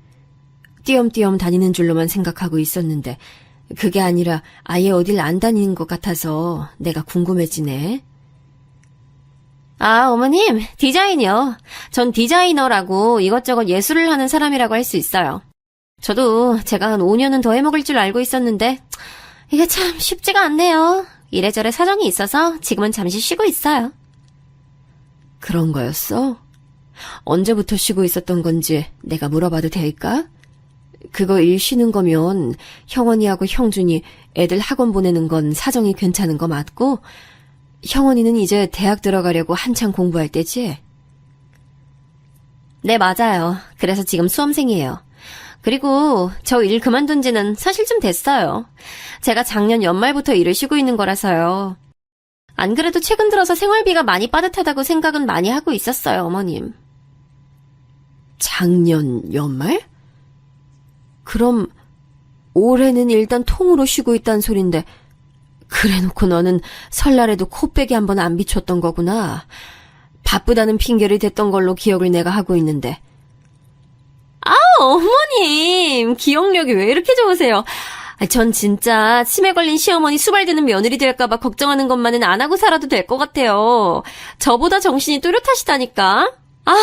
띄엄띄엄 다니는 줄로만 생각하고 있었는데 그게 아니라 아예 어딜 안 다니는 것 같아서 내가 궁금해지네. 아, 어머님, 디자인이요. 전 디자이너라고 이것저것 예술을 하는 사람이라고 할 수 있어요. 저도 제가 한 5년은 더 해먹을 줄 알고 있었는데 이게 참 쉽지가 않네요. 이래저래 사정이 있어서 지금은 잠시 쉬고 있어요. 그런 거였어? 언제부터 쉬고 있었던 건지 내가 물어봐도 될까? 그거 일 쉬는 거면 형원이하고 형준이 애들 학원 보내는 건 사정이 괜찮은 거 맞고 형원이는 이제 대학 들어가려고 한창 공부할 때지? 네, 맞아요. 그래서 지금 수험생이에요. 그리고 저 일 그만둔 지는 사실 좀 됐어요. 제가 작년 연말부터 일을 쉬고 있는 거라서요. 안 그래도 최근 들어서 생활비가 많이 빠듯하다고 생각은 많이 하고 있었어요, 어머님. 작년 연말? 그럼 올해는 일단 통으로 쉬고 있다는 소린데 그래놓고 너는 설날에도 코빼기 한 번 안 비췄던 거구나. 바쁘다는 핑계를 댔던 걸로 기억을 내가 하고 있는데. 아, 어머님! 기억력이 왜 이렇게 좋으세요? 전 진짜 치매 걸린 시어머니 수발드는 며느리 될까봐 걱정하는 것만은 안 하고 살아도 될 것 같아요. 저보다 정신이 또렷하시다니까. 아,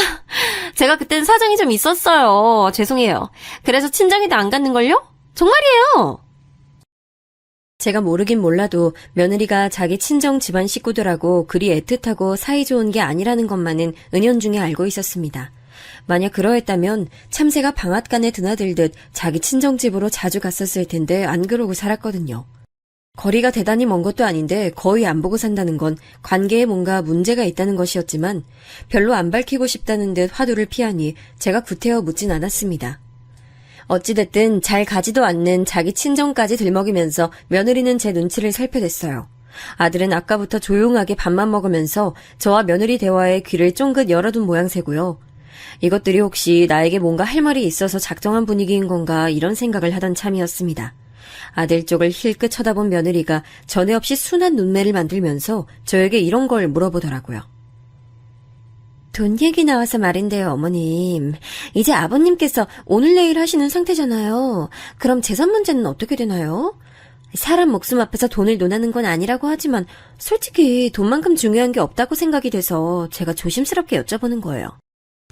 제가 그땐 사정이 좀 있었어요. 죄송해요. 그래서 친정에도 안 갔는걸요? 정말이에요. 제가 모르긴 몰라도 며느리가 자기 친정 집안 식구들하고 그리 애틋하고 사이좋은 게 아니라는 것만은 은연중에 알고 있었습니다. 만약 그러했다면 참새가 방앗간에 드나들듯 자기 친정집으로 자주 갔었을 텐데 안 그러고 살았거든요. 거리가 대단히 먼 것도 아닌데 거의 안 보고 산다는 건 관계에 뭔가 문제가 있다는 것이었지만 별로 안 밝히고 싶다는 듯 화두를 피하니 제가 구태여 묻진 않았습니다. 어찌됐든 잘 가지도 않는 자기 친정까지 들먹이면서 며느리는 제 눈치를 살펴댔어요. 아들은 아까부터 조용하게 밥만 먹으면서 저와 며느리 대화에 귀를 쫑긋 열어둔 모양새고요. 이것들이 혹시 나에게 뭔가 할 말이 있어서 작정한 분위기인 건가 이런 생각을 하던 참이었습니다. 아들 쪽을 힐끗 쳐다본 며느리가 전에 없이 순한 눈매를 만들면서 저에게 이런 걸 물어보더라고요. 돈 얘기 나와서 말인데요, 어머님. 이제 아버님께서 오늘 내일 하시는 상태잖아요. 그럼 재산 문제는 어떻게 되나요? 사람 목숨 앞에서 돈을 논하는 건 아니라고 하지만 솔직히 돈만큼 중요한 게 없다고 생각이 돼서 제가 조심스럽게 여쭤보는 거예요.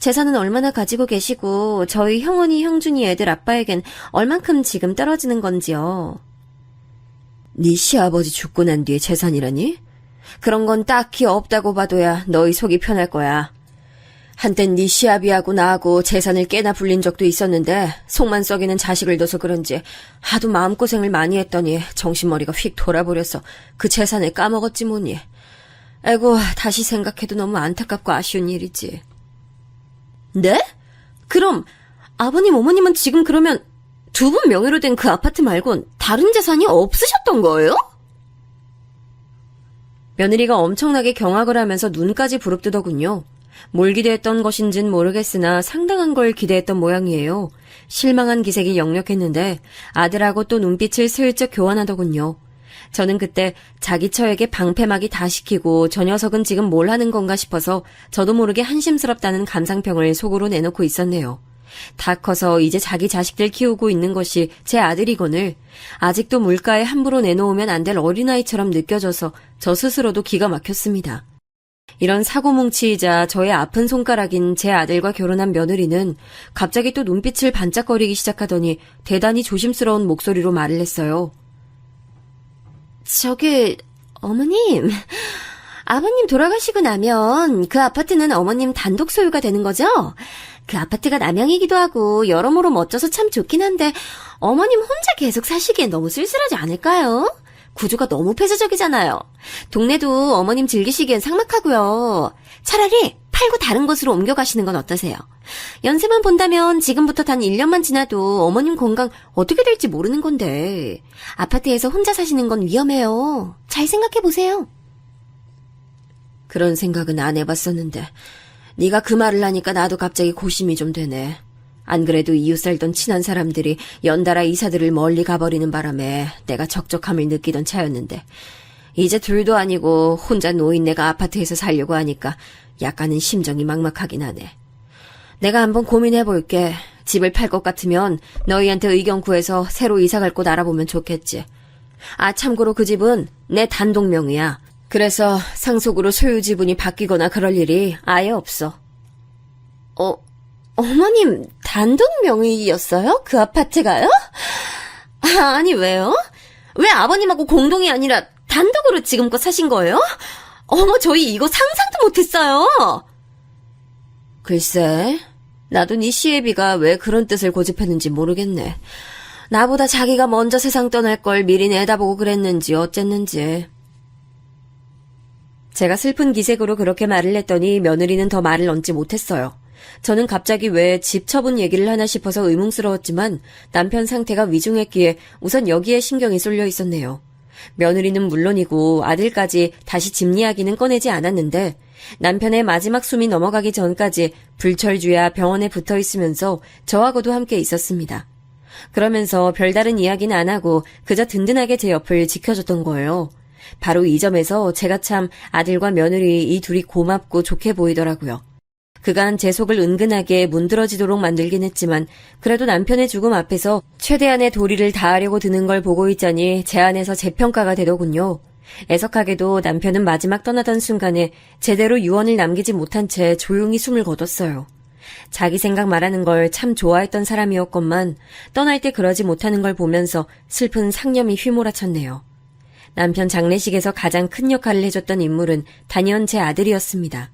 재산은 얼마나 가지고 계시고 저희 형언니, 형준이 애들 아빠에겐 얼만큼 지금 떨어지는 건지요. 네 시아버지 죽고 난 뒤에 재산이라니? 그런 건 딱히 없다고 봐도야 너희 속이 편할 거야. 한땐 네 시아비하고 나하고 재산을 꽤나 불린 적도 있었는데 속만 썩이는 자식을 둬서 그런지 하도 마음고생을 많이 했더니 정신머리가 휙 돌아버려서 그 재산을 까먹었지 뭐니. 아이고, 다시 생각해도 너무 안타깝고 아쉬운 일이지. 네? 그럼 아버님, 어머님은 지금 그러면 두 분 명의로 된 그 아파트 말곤 다른 재산이 없으셨던 거예요? 며느리가 엄청나게 경악을 하면서 눈까지 부릅뜨더군요. 뭘 기대했던 것인진 모르겠으나 상당한 걸 기대했던 모양이에요. 실망한 기색이 역력했는데 아들하고 또 눈빛을 슬쩍 교환하더군요. 저는 그때 자기 처에게 방패막이 다 시키고 저 녀석은 지금 뭘 하는 건가 싶어서 저도 모르게 한심스럽다는 감상평을 속으로 내놓고 있었네요. 다 커서 이제 자기 자식들 키우고 있는 것이 제 아들이거늘 아직도 물가에 함부로 내놓으면 안 될 어린아이처럼 느껴져서 저 스스로도 기가 막혔습니다. 이런 사고뭉치이자 저의 아픈 손가락인 제 아들과 결혼한 며느리는 갑자기 또 눈빛을 반짝거리기 시작하더니 대단히 조심스러운 목소리로 말을 했어요. 어머님, 아버님 돌아가시고 나면 그 아파트는 어머님 단독 소유가 되는 거죠? 그 아파트가 남양이기도 하고 여러모로 멋져서 참 좋긴 한데 어머님 혼자 계속 사시기엔 너무 쓸쓸하지 않을까요? 구조가 너무 폐쇄적이잖아요. 동네도 어머님 즐기시기엔 삭막하고요. 차라리 팔고 다른 곳으로 옮겨가시는 건 어떠세요? 연세만 본다면 지금부터 단 1년만 지나도 어머님 건강 어떻게 될지 모르는 건데 아파트에서 혼자 사시는 건 위험해요. 잘 생각해보세요. 그런 생각은 안 해봤었는데 네가 그 말을 하니까 나도 갑자기 고심이 좀 되네. 안 그래도 이웃 살던 친한 사람들이 연달아 이사들을 멀리 가버리는 바람에 내가 적적함을 느끼던 차였는데 이제 둘도 아니고 혼자 노인네가 아파트에서 살려고 하니까 약간은 심정이 막막하긴 하네. 내가 한번 고민해볼게. 집을 팔 것 같으면 너희한테 의견 구해서 새로 이사갈 곳 알아보면 좋겠지. 아, 참고로 그 집은 내 단독 명의야. 그래서 상속으로 소유 지분이 바뀌거나 그럴 일이 아예 없어. 어머님 단독 명의였어요? 그 아파트가요? 아니 왜요? 왜 아버님하고 공동이 아니라 단독으로 지금껏 사신 거예요? 어머 저희 이거 상상도 못했어요. 글쎄, 나도 네 시애비가 왜 그런 뜻을 고집했는지 모르겠네. 나보다 자기가 먼저 세상 떠날 걸 미리 내다보고 그랬는지 어쨌는지. 제가 슬픈 기색으로 그렇게 말을 했더니 며느리는 더 말을 얹지 못했어요. 저는 갑자기 왜 집 처분 얘기를 하나 싶어서 의문스러웠지만 남편 상태가 위중했기에 우선 여기에 신경이 쏠려 있었네요. 며느리는 물론이고 아들까지 다시 집 이야기는 꺼내지 않았는데 남편의 마지막 숨이 넘어가기 전까지 불철주야 병원에 붙어 있으면서 저하고도 함께 있었습니다. 그러면서 별다른 이야기는 안 하고 그저 든든하게 제 옆을 지켜줬던 거예요. 바로 이 점에서 제가 참 아들과 며느리 이 둘이 고맙고 좋게 보이더라고요. 그간 제 속을 은근하게 문드러지도록 만들긴 했지만 그래도 남편의 죽음 앞에서 최대한의 도리를 다하려고 드는 걸 보고 있자니 제 안에서 재평가가 되더군요. 애석하게도 남편은 마지막 떠나던 순간에 제대로 유언을 남기지 못한 채 조용히 숨을 거뒀어요. 자기 생각 말하는 걸 참 좋아했던 사람이었건만 떠날 때 그러지 못하는 걸 보면서 슬픈 상념이 휘몰아쳤네요. 남편 장례식에서 가장 큰 역할을 해줬던 인물은 단연 제 아들이었습니다.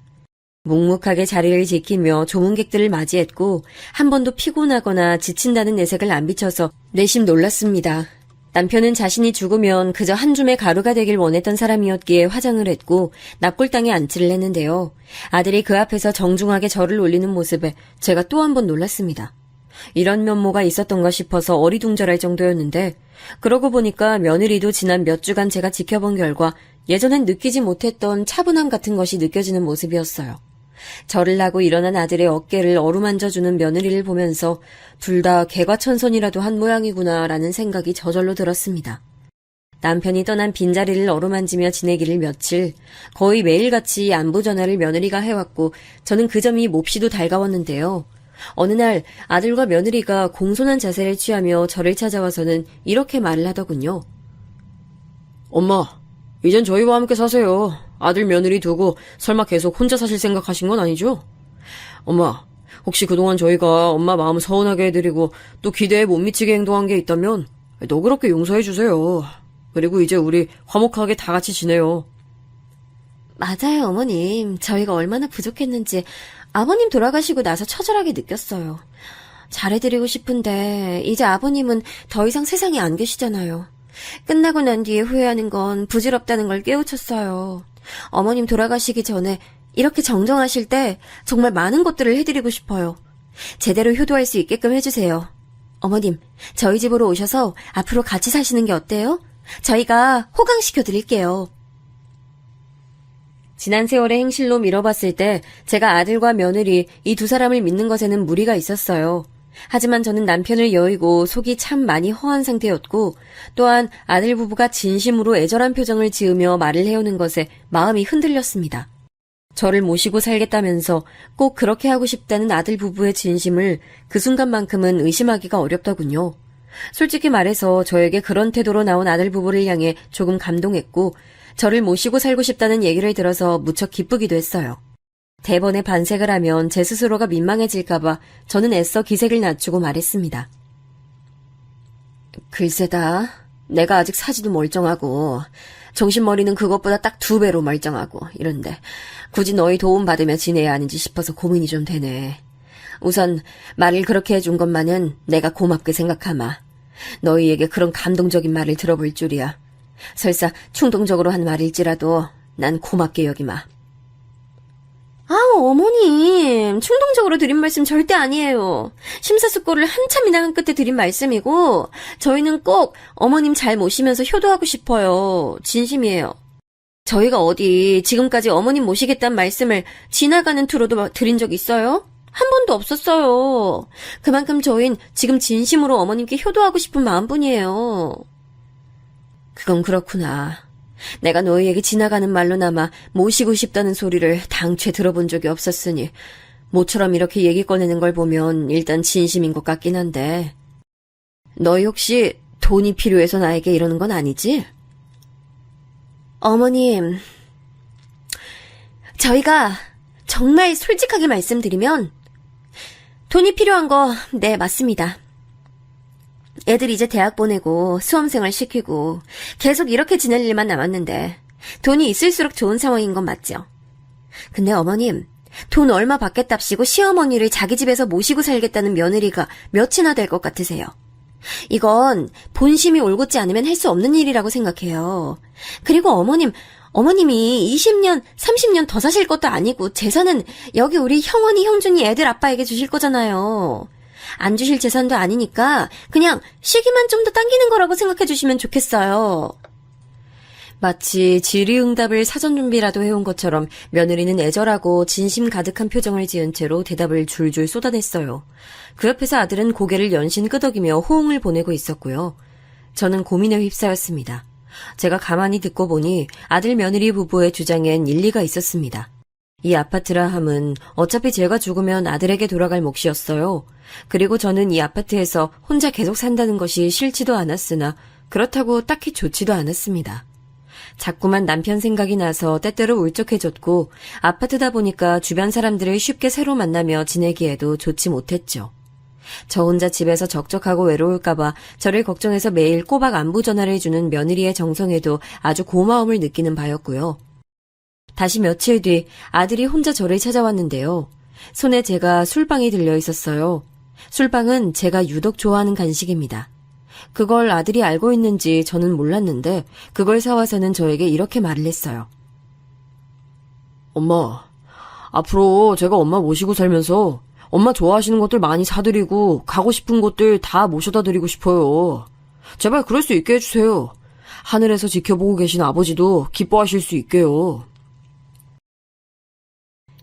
묵묵하게 자리를 지키며 조문객들을 맞이했고 한 번도 피곤하거나 지친다는 내색을 안 비춰서 내심 놀랐습니다. 남편은 자신이 죽으면 그저 한 줌의 가루가 되길 원했던 사람이었기에 화장을 했고 납골당에 안치를 했는데요. 아들이 그 앞에서 정중하게 절을 올리는 모습에 제가 또 한 번 놀랐습니다. 이런 면모가 있었던가 싶어서 어리둥절할 정도였는데 그러고 보니까 며느리도 지난 몇 주간 제가 지켜본 결과 예전엔 느끼지 못했던 차분함 같은 것이 느껴지는 모습이었어요. 절을 하고 일어난 아들의 어깨를 어루만져주는 며느리를 보면서 둘 다 개과천선이라도 한 모양이구나라는 생각이 저절로 들었습니다. 남편이 떠난 빈자리를 어루만지며 지내기를 며칠, 거의 매일같이 안부 전화를 며느리가 해왔고 저는 그 점이 몹시도 달가웠는데요. 어느 날 아들과 며느리가 공손한 자세를 취하며 저를 찾아와서는 이렇게 말을 하더군요. 엄마, 이젠 저희와 함께 사세요. 아들 며느리 두고 설마 계속 혼자 사실 생각하신 건 아니죠? 엄마, 혹시 그동안 저희가 엄마 마음 서운하게 해드리고 또 기대에 못 미치게 행동한 게 있다면 너그럽게 용서해주세요. 그리고 이제 우리 화목하게 다 같이 지내요. 맞아요, 어머님. 저희가 얼마나 부족했는지 아버님 돌아가시고 나서 처절하게 느꼈어요. 잘해드리고 싶은데 이제 아버님은 더 이상 세상에 안 계시잖아요. 끝나고 난 뒤에 후회하는 건 부질없다는 걸 깨우쳤어요. 어머님 돌아가시기 전에 이렇게 정정하실 때 정말 많은 것들을 해드리고 싶어요. 제대로 효도할 수 있게끔 해주세요. 어머님, 저희 집으로 오셔서 앞으로 같이 사시는 게 어때요? 저희가 호강시켜 드릴게요. 지난 세월의 행실로 미뤄봤을 때 제가 아들과 며느리 이 두 사람을 믿는 것에는 무리가 있었어요. 하지만 저는 남편을 여의고 속이 참 많이 허한 상태였고 또한 아들 부부가 진심으로 애절한 표정을 지으며 말을 해오는 것에 마음이 흔들렸습니다. 저를 모시고 살겠다면서 꼭 그렇게 하고 싶다는 아들 부부의 진심을 그 순간만큼은 의심하기가 어렵더군요. 솔직히 말해서 저에게 그런 태도로 나온 아들 부부를 향해 조금 감동했고 저를 모시고 살고 싶다는 얘기를 들어서 무척 기쁘기도 했어요. 대번에 반색을 하면 제 스스로가 민망해질까봐 저는 애써 기색을 낮추고 말했습니다. 글쎄다. 내가 아직 사지도 멀쩡하고 정신머리는 그것보다 딱 2배로 멀쩡하고 이런데 굳이 너희 도움 받으며 지내야 하는지 싶어서 고민이 좀 되네. 우선 말을 그렇게 해준 것만은 내가 고맙게 생각하마. 너희에게 그런 감동적인 말을 들어볼 줄이야. 설사 충동적으로 한 말일지라도 난 고맙게 여기마. 어머님, 충동적으로 드린 말씀 절대 아니에요. 심사숙고를 한참이나 한 끝에 드린 말씀이고 저희는 꼭 어머님 잘 모시면서 효도하고 싶어요. 진심이에요. 저희가 어디 지금까지 어머님 모시겠다는 말씀을 지나가는 투로도 드린 적 있어요? 한 번도 없었어요. 그만큼 저흰 지금 진심으로 어머님께 효도하고 싶은 마음뿐이에요. 그건 그렇구나. 내가 너희에게 지나가는 말로나마 모시고 싶다는 소리를 당최 들어본 적이 없었으니 모처럼 이렇게 얘기 꺼내는 걸 보면 일단 진심인 것 같긴 한데 너희 혹시 돈이 필요해서 나에게 이러는 건 아니지? 어머님, 저희가 정말 솔직하게 말씀드리면 돈이 필요한 거 네, 맞습니다. 애들 이제 대학 보내고 수험생활 시키고 계속 이렇게 지낼 일만 남았는데 돈이 있을수록 좋은 상황인 건 맞죠. 근데 어머님, 돈 얼마 받겠답시고 시어머니를 자기 집에서 모시고 살겠다는 며느리가 몇이나 될 것 같으세요? 이건 본심이 올곧지 않으면 할 수 없는 일이라고 생각해요. 그리고 어머님이 20년, 30년 더 사실 것도 아니고 재산은 여기 우리 형원이, 형준이 애들 아빠에게 주실 거잖아요. 안 주실 재산도 아니니까 그냥 시기만 좀 더 당기는 거라고 생각해 주시면 좋겠어요. 마치 질의응답을 사전 준비라도 해온 것처럼 며느리는 애절하고 진심 가득한 표정을 지은 채로 대답을 줄줄 쏟아냈어요. 그 옆에서 아들은 고개를 연신 끄덕이며 호응을 보내고 있었고요. 저는 고민에 휩싸였습니다. 제가 가만히 듣고 보니 아들 며느리 부부의 주장엔 일리가 있었습니다. 이 아파트라 함은 어차피 제가 죽으면 아들에게 돌아갈 몫이었어요. 그리고 저는 이 아파트에서 혼자 계속 산다는 것이 싫지도 않았으나 그렇다고 딱히 좋지도 않았습니다. 자꾸만 남편 생각이 나서 때때로 울적해졌고 아파트다 보니까 주변 사람들을 쉽게 새로 만나며 지내기에도 좋지 못했죠. 저 혼자 집에서 적적하고 외로울까봐 저를 걱정해서 매일 꼬박 안부 전화를 주는 며느리의 정성에도 아주 고마움을 느끼는 바였고요. 다시 며칠 뒤 아들이 혼자 저를 찾아왔는데요. 손에 제가 술빵이 들려 있었어요. 술빵은 제가 유독 좋아하는 간식입니다. 그걸 아들이 알고 있는지 저는 몰랐는데 그걸 사와서는 저에게 이렇게 말을 했어요. 엄마, 앞으로 제가 엄마 모시고 살면서 엄마 좋아하시는 것들 많이 사드리고 가고 싶은 곳들 다 모셔다 드리고 싶어요. 제발 그럴 수 있게 해주세요. 하늘에서 지켜보고 계신 아버지도 기뻐하실 수 있게요.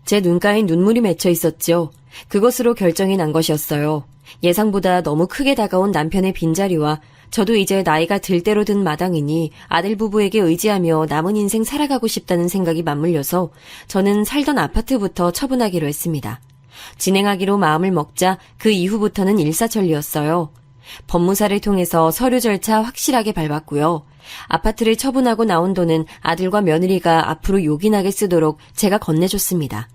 제 눈가엔 눈물이 맺혀 있었죠. 그것으로 결정이 난 것이었어요. 예상보다 너무 크게 다가온 남편의 빈자리와 저도 이제 나이가 들 대로 든 마당이니 아들 부부에게 의지하며 남은 인생 살아가고 싶다는 생각이 맞물려서 저는 살던 아파트부터 처분하기로 했습니다. 진행하기로 마음을 먹자 그 이후부터는 일사천리였어요. 법무사를 통해서 서류 절차 확실하게 밟았고요. 아파트를 처분하고 나온 돈은 아들과 며느리가 앞으로 요긴하게 쓰도록 제가 건네줬습니다.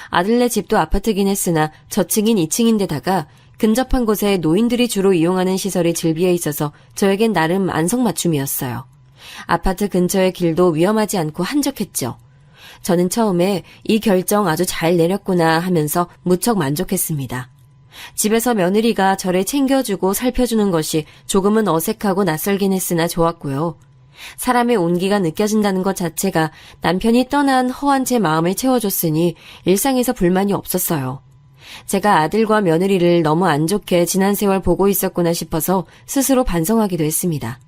아들네 집도 아파트긴 했으나 저층인 2층인데다가 근접한 곳에 노인들이 주로 이용하는 시설이 즐비해 있어서 저에겐 나름 안성맞춤이었어요. 아파트 근처의 길도 위험하지 않고 한적했죠. 저는 처음에 이 결정 아주 잘 내렸구나 하면서 무척 만족했습니다. 집에서 며느리가 저를 챙겨주고 살펴주는 것이 조금은 어색하고 낯설긴 했으나 좋았고요. 사람의 온기가 느껴진다는 것 자체가 남편이 떠난 허한 제 마음을 채워줬으니 일상에서 불만이 없었어요. 제가 아들과 며느리를 너무 안 좋게 지난 세월 보고 있었구나 싶어서 스스로 반성하기도 했습니다.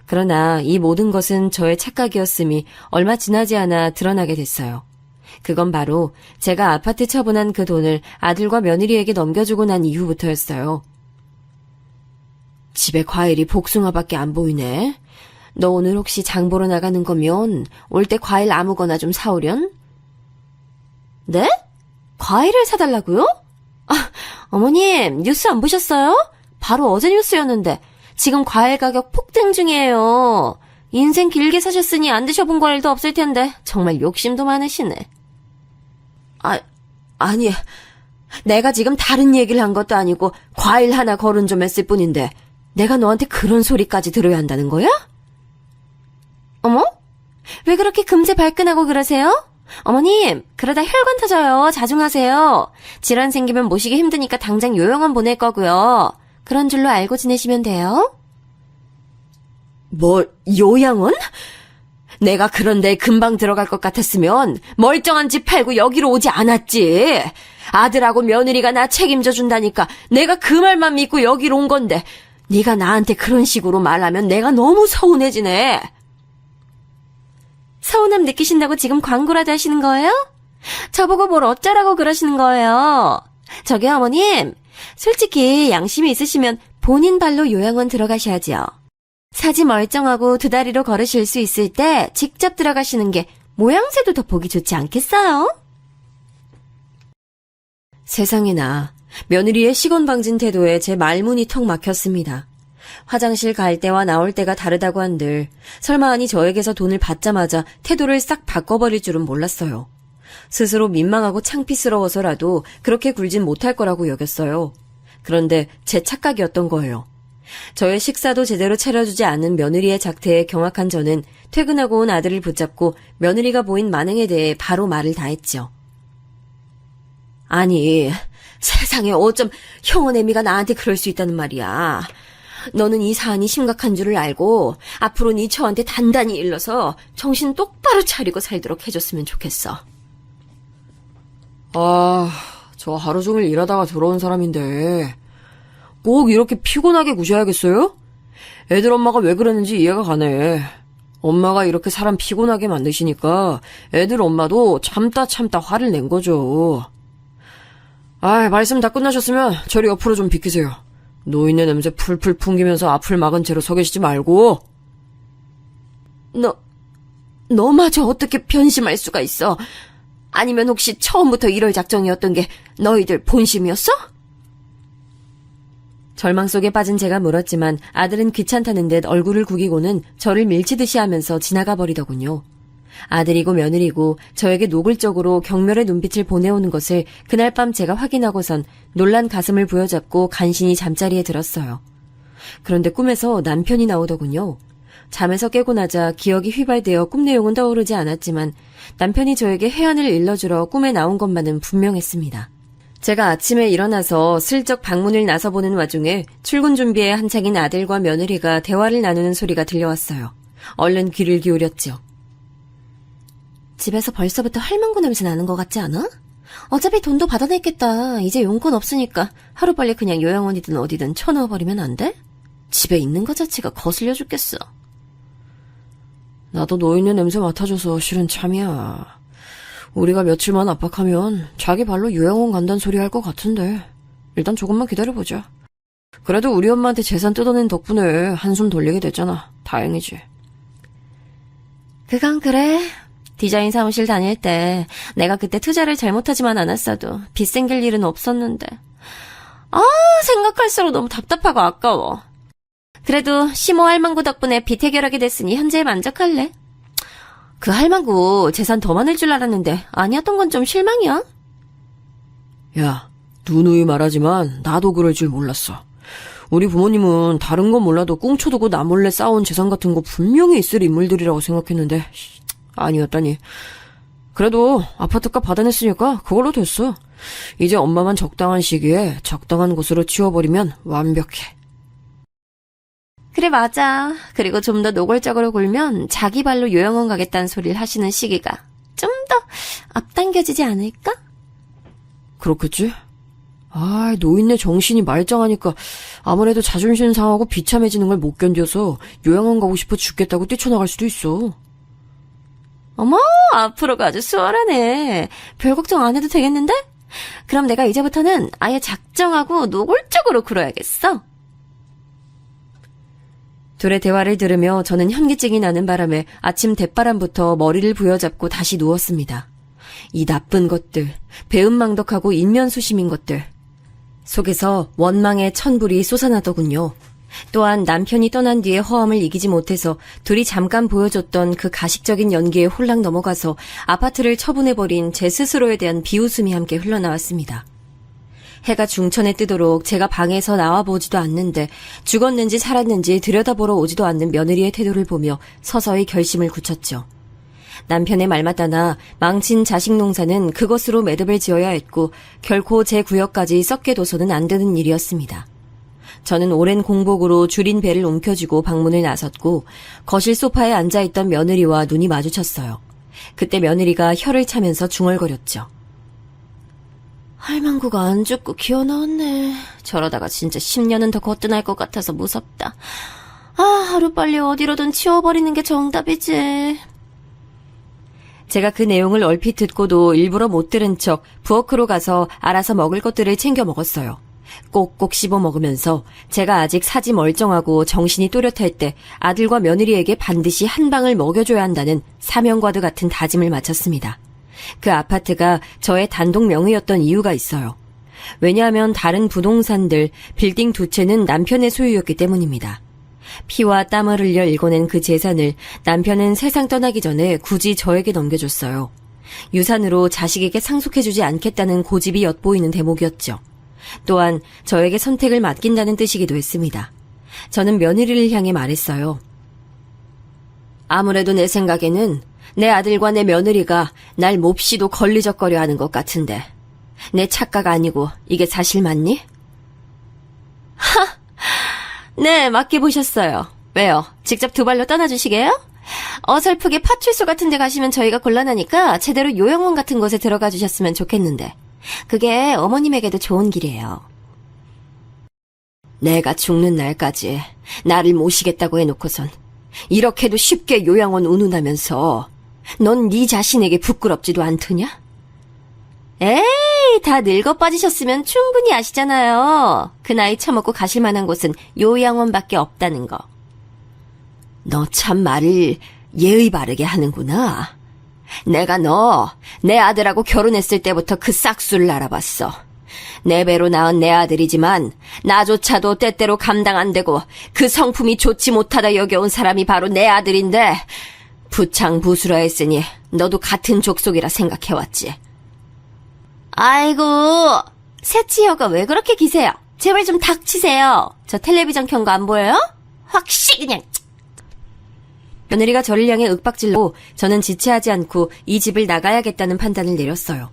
그러나 이 모든 것은 저의 착각이었음이 얼마 지나지 않아 드러나게 됐어요. 그건 바로 제가 아파트 처분한 그 돈을 아들과 며느리에게 넘겨주고 난 이후부터였어요. 집에 과일이 복숭아밖에 안 보이네. 너 오늘 혹시 장 보러 나가는 거면 올 때 과일 아무거나 좀 사오련? 네? 과일을 사달라고요? 아, 어머님, 뉴스 안 보셨어요? 바로 어제 뉴스였는데 지금 과일 가격 폭등 중이에요. 인생 길게 사셨으니 안 드셔본 과일도 없을 텐데 정말 욕심도 많으시네. 아니, 내가 지금 다른 얘기를 한 것도 아니고 과일 하나 거론 좀 했을 뿐인데 내가 너한테 그런 소리까지 들어야 한다는 거야? 어머? 왜 그렇게 금세 발끈하고 그러세요? 어머님, 그러다 혈관 터져요. 자중하세요. 질환 생기면 모시기 힘드니까 당장 요양원 보낼 거고요. 그런 줄로 알고 지내시면 돼요. 뭐, 요양원? 내가 그런데 금방 들어갈 것 같았으면 멀쩡한 집 팔고 여기로 오지 않았지. 아들하고 며느리가 나 책임져 준다니까 내가 그 말만 믿고 여기로 온 건데 네가 나한테 그런 식으로 말하면 내가 너무 서운해지네. 서운함 느끼신다고 지금 광고라도 하시는 거예요? 저보고 뭘 어쩌라고 그러시는 거예요? 저기 어머님, 솔직히 양심이 있으시면 본인 발로 요양원 들어가셔야죠. 사지 멀쩡하고 두 다리로 걸으실 수 있을 때 직접 들어가시는 게 모양새도 더 보기 좋지 않겠어요? 세상에나, 며느리의 시건방진 태도에 제 말문이 턱 막혔습니다. 화장실 갈 때와 나올 때가 다르다고 한들 설마 아니 저에게서 돈을 받자마자 태도를 싹 바꿔버릴 줄은 몰랐어요. 스스로 민망하고 창피스러워서라도 그렇게 굴진 못할 거라고 여겼어요. 그런데 제 착각이었던 거예요. 저의 식사도 제대로 차려주지 않은 며느리의 작태에 경악한 저는 퇴근하고 온 아들을 붙잡고 며느리가 보인 만행에 대해 바로 말을 다했죠. 아니, 세상에 어쩜 형원 애미가 나한테 그럴 수 있다는 말이야. 너는 이 사안이 심각한 줄을 알고 앞으로 네 처한테 단단히 일러서 정신 똑바로 차리고 살도록 해줬으면 좋겠어. 저 하루 종일 일하다가 들어온 사람인데 꼭 이렇게 피곤하게 구셔야겠어요? 애들 엄마가 왜 그러는지 이해가 가네. 엄마가 이렇게 사람 피곤하게 만드시니까 애들 엄마도 참다 화를 낸 거죠. 말씀 다 끝나셨으면 저리 옆으로 좀 비키세요. 노인네 냄새 풀풀 풍기면서 앞을 막은 채로 서 계시지 말고. 너마저 어떻게 변심할 수가 있어? 아니면 혹시 처음부터 이럴 작정이었던 게 너희들 본심이었어? 절망 속에 빠진 제가 물었지만 아들은 귀찮다는 듯 얼굴을 구기고는 저를 밀치듯이 하면서 지나가 버리더군요. 아들이고 며느리고 저에게 노골적으로 경멸의 눈빛을 보내오는 것을 그날 밤 제가 확인하고선 놀란 가슴을 부여잡고 간신히 잠자리에 들었어요. 그런데 꿈에서 남편이 나오더군요. 잠에서 깨고 나자 기억이 휘발되어 꿈 내용은 떠오르지 않았지만 남편이 저에게 해안을 일러주러 꿈에 나온 것만은 분명했습니다. 제가 아침에 일어나서 슬쩍 방문을 나서보는 와중에 출근 준비에 한창인 아들과 며느리가 대화를 나누는 소리가 들려왔어요. 얼른 귀를 기울였죠. 집에서 벌써부터 할망구 냄새 나는 것 같지 않아? 어차피 돈도 받아냈겠다. 이제 용건 없으니까 하루빨리 그냥 요양원이든 어디든 쳐넣어버리면 안 돼? 집에 있는 것 자체가 거슬려 죽겠어. 나도 노인네 냄새 맡아줘서 싫은 참이야. 우리가 며칠만 압박하면 자기 발로 요양원 간다는 소리 할 것 같은데 일단 조금만 기다려보자. 그래도 우리 엄마한테 재산 뜯어낸 덕분에 한숨 돌리게 됐잖아. 다행이지. 그건 그래. 디자인 사무실 다닐 때 내가 그때 투자를 잘못하지만 않았어도 빚 생길 일은 없었는데 생각할수록 너무 답답하고 아까워. 그래도 시모 할망구 덕분에 빚 해결하게 됐으니 현재에 만족할래. 그 할망구 재산 더 많을 줄 알았는데 아니었던 건 좀 실망이야. 야, 누누이 말하지만 나도 그럴 줄 몰랐어. 우리 부모님은 다른 건 몰라도 꽁쳐두고 나 몰래 쌓아온 재산 같은 거 분명히 있을 인물들이라고 생각했는데 아니었다니. 그래도 아파트값 받아냈으니까 그걸로 됐어. 이제 엄마만 적당한 시기에 적당한 곳으로 치워버리면 완벽해. 그래, 맞아. 그리고 좀 더 노골적으로 굴면 자기 발로 요양원 가겠다는 소리를 하시는 시기가 좀 더 앞당겨지지 않을까? 그렇겠지? 아, 노인네 정신이 말짱하니까 아무래도 자존심 상하고 비참해지는 걸 못 견뎌서 요양원 가고 싶어 죽겠다고 뛰쳐나갈 수도 있어. 어머, 앞으로가 아주 수월하네. 별 걱정 안 해도 되겠는데? 그럼 내가 이제부터는 아예 작정하고 노골적으로 굴어야겠어. 둘의 대화를 들으며 저는 현기증이 나는 바람에 아침 대바람부터 머리를 부여잡고 다시 누웠습니다. 이 나쁜 것들, 배은망덕하고 인면수심인 것들. 속에서 원망의 천불이 솟아나더군요. 또한 남편이 떠난 뒤에 허함을 이기지 못해서 둘이 잠깐 보여줬던 그 가식적인 연기에 홀랑 넘어가서 아파트를 처분해버린 제 스스로에 대한 비웃음이 함께 흘러나왔습니다. 해가 중천에 뜨도록 제가 방에서 나와보지도 않는데 죽었는지 살았는지 들여다보러 오지도 않는 며느리의 태도를 보며 서서히 결심을 굳혔죠. 남편의 말 맞다나 망친 자식 농사는 그것으로 매듭을 지어야 했고 결코 제 구역까지 썩게 둬서는 안 되는 일이었습니다. 저는 오랜 공복으로 줄인 배를 움켜쥐고 방문을 나섰고 거실 소파에 앉아있던 며느리와 눈이 마주쳤어요. 그때 며느리가 혀를 차면서 중얼거렸죠. 할망구가 안 죽고 기어 나왔네. 저러다가 진짜 10년은 더 거뜬할 것 같아서 무섭다. 아, 하루빨리 어디로든 치워버리는 게 정답이지. 제가 그 내용을 얼핏 듣고도 일부러 못 들은 척 부엌으로 가서 알아서 먹을 것들을 챙겨 먹었어요. 꼭꼭 씹어 먹으면서 제가 아직 사지 멀쩡하고 정신이 또렷할 때 아들과 며느리에게 반드시 한 방을 먹여줘야 한다는 사명과도 같은 다짐을 마쳤습니다. 그 아파트가 저의 단독 명의였던 이유가 있어요. 왜냐하면 다른 부동산들, 빌딩 두 채는 남편의 소유였기 때문입니다. 피와 땀을 흘려 일궈낸 그 재산을 남편은 세상 떠나기 전에 굳이 저에게 넘겨줬어요. 유산으로 자식에게 상속해주지 않겠다는 고집이 엿보이는 대목이었죠. 또한 저에게 선택을 맡긴다는 뜻이기도 했습니다. 저는 며느리를 향해 말했어요. 아무래도 내 생각에는 내 아들과 내 며느리가 날 몹시도 걸리적거려 하는 것 같은데 내 착각 아니고 이게 사실 맞니? 네, 맡겨보셨어요. 왜요? 직접 두 발로 떠나주시게요? 어설프게 파출소 같은 데 가시면 저희가 곤란하니까 제대로 요양원 같은 곳에 들어가 주셨으면 좋겠는데 그게 어머님에게도 좋은 길이에요. 내가 죽는 날까지 나를 모시겠다고 해놓고선 이렇게도 쉽게 요양원 운운하면서 넌 네 자신에게 부끄럽지도 않더냐? 에이, 다 늙어 빠지셨으면 충분히 아시잖아요. 그 나이 처먹고 가실 만한 곳은 요양원밖에 없다는 거. 너 참 말을 예의 바르게 하는구나. 내가 너 내 아들하고 결혼했을 때부터 그 싹수를 알아봤어. 내 배로 낳은 내 아들이지만 나조차도 때때로 감당 안 되고 그 성품이 좋지 못하다 여겨온 사람이 바로 내 아들인데 부창부수라 했으니 너도 같은 족속이라 생각해왔지. 아이고, 새치여가 왜 그렇게 기세요? 제발 좀 닥치세요. 저 텔레비전 켠 거 안 보여요? 확실히 그냥. 며느리가 저를 향해 윽박질로 저는 지체하지 않고 이 집을 나가야겠다는 판단을 내렸어요.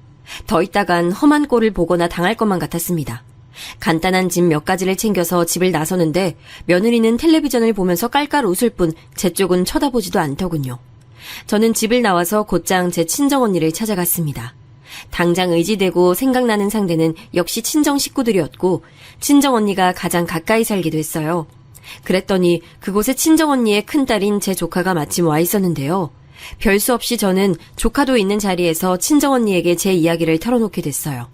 더 있다간 험한 꼴을 보거나 당할 것만 같았습니다. 간단한 짐 몇 가지를 챙겨서 집을 나서는데 며느리는 텔레비전을 보면서 깔깔 웃을 뿐 제 쪽은 쳐다보지도 않더군요. 저는 집을 나와서 곧장 제 친정언니를 찾아갔습니다. 당장 의지되고 생각나는 상대는 역시 친정 식구들이었고 친정언니가 가장 가까이 살기도 했어요. 그랬더니 그곳에 친정언니의 큰딸인 제 조카가 마침 와 있었는데요. 별수 없이 저는 조카도 있는 자리에서 친정언니에게 제 이야기를 털어놓게 됐어요.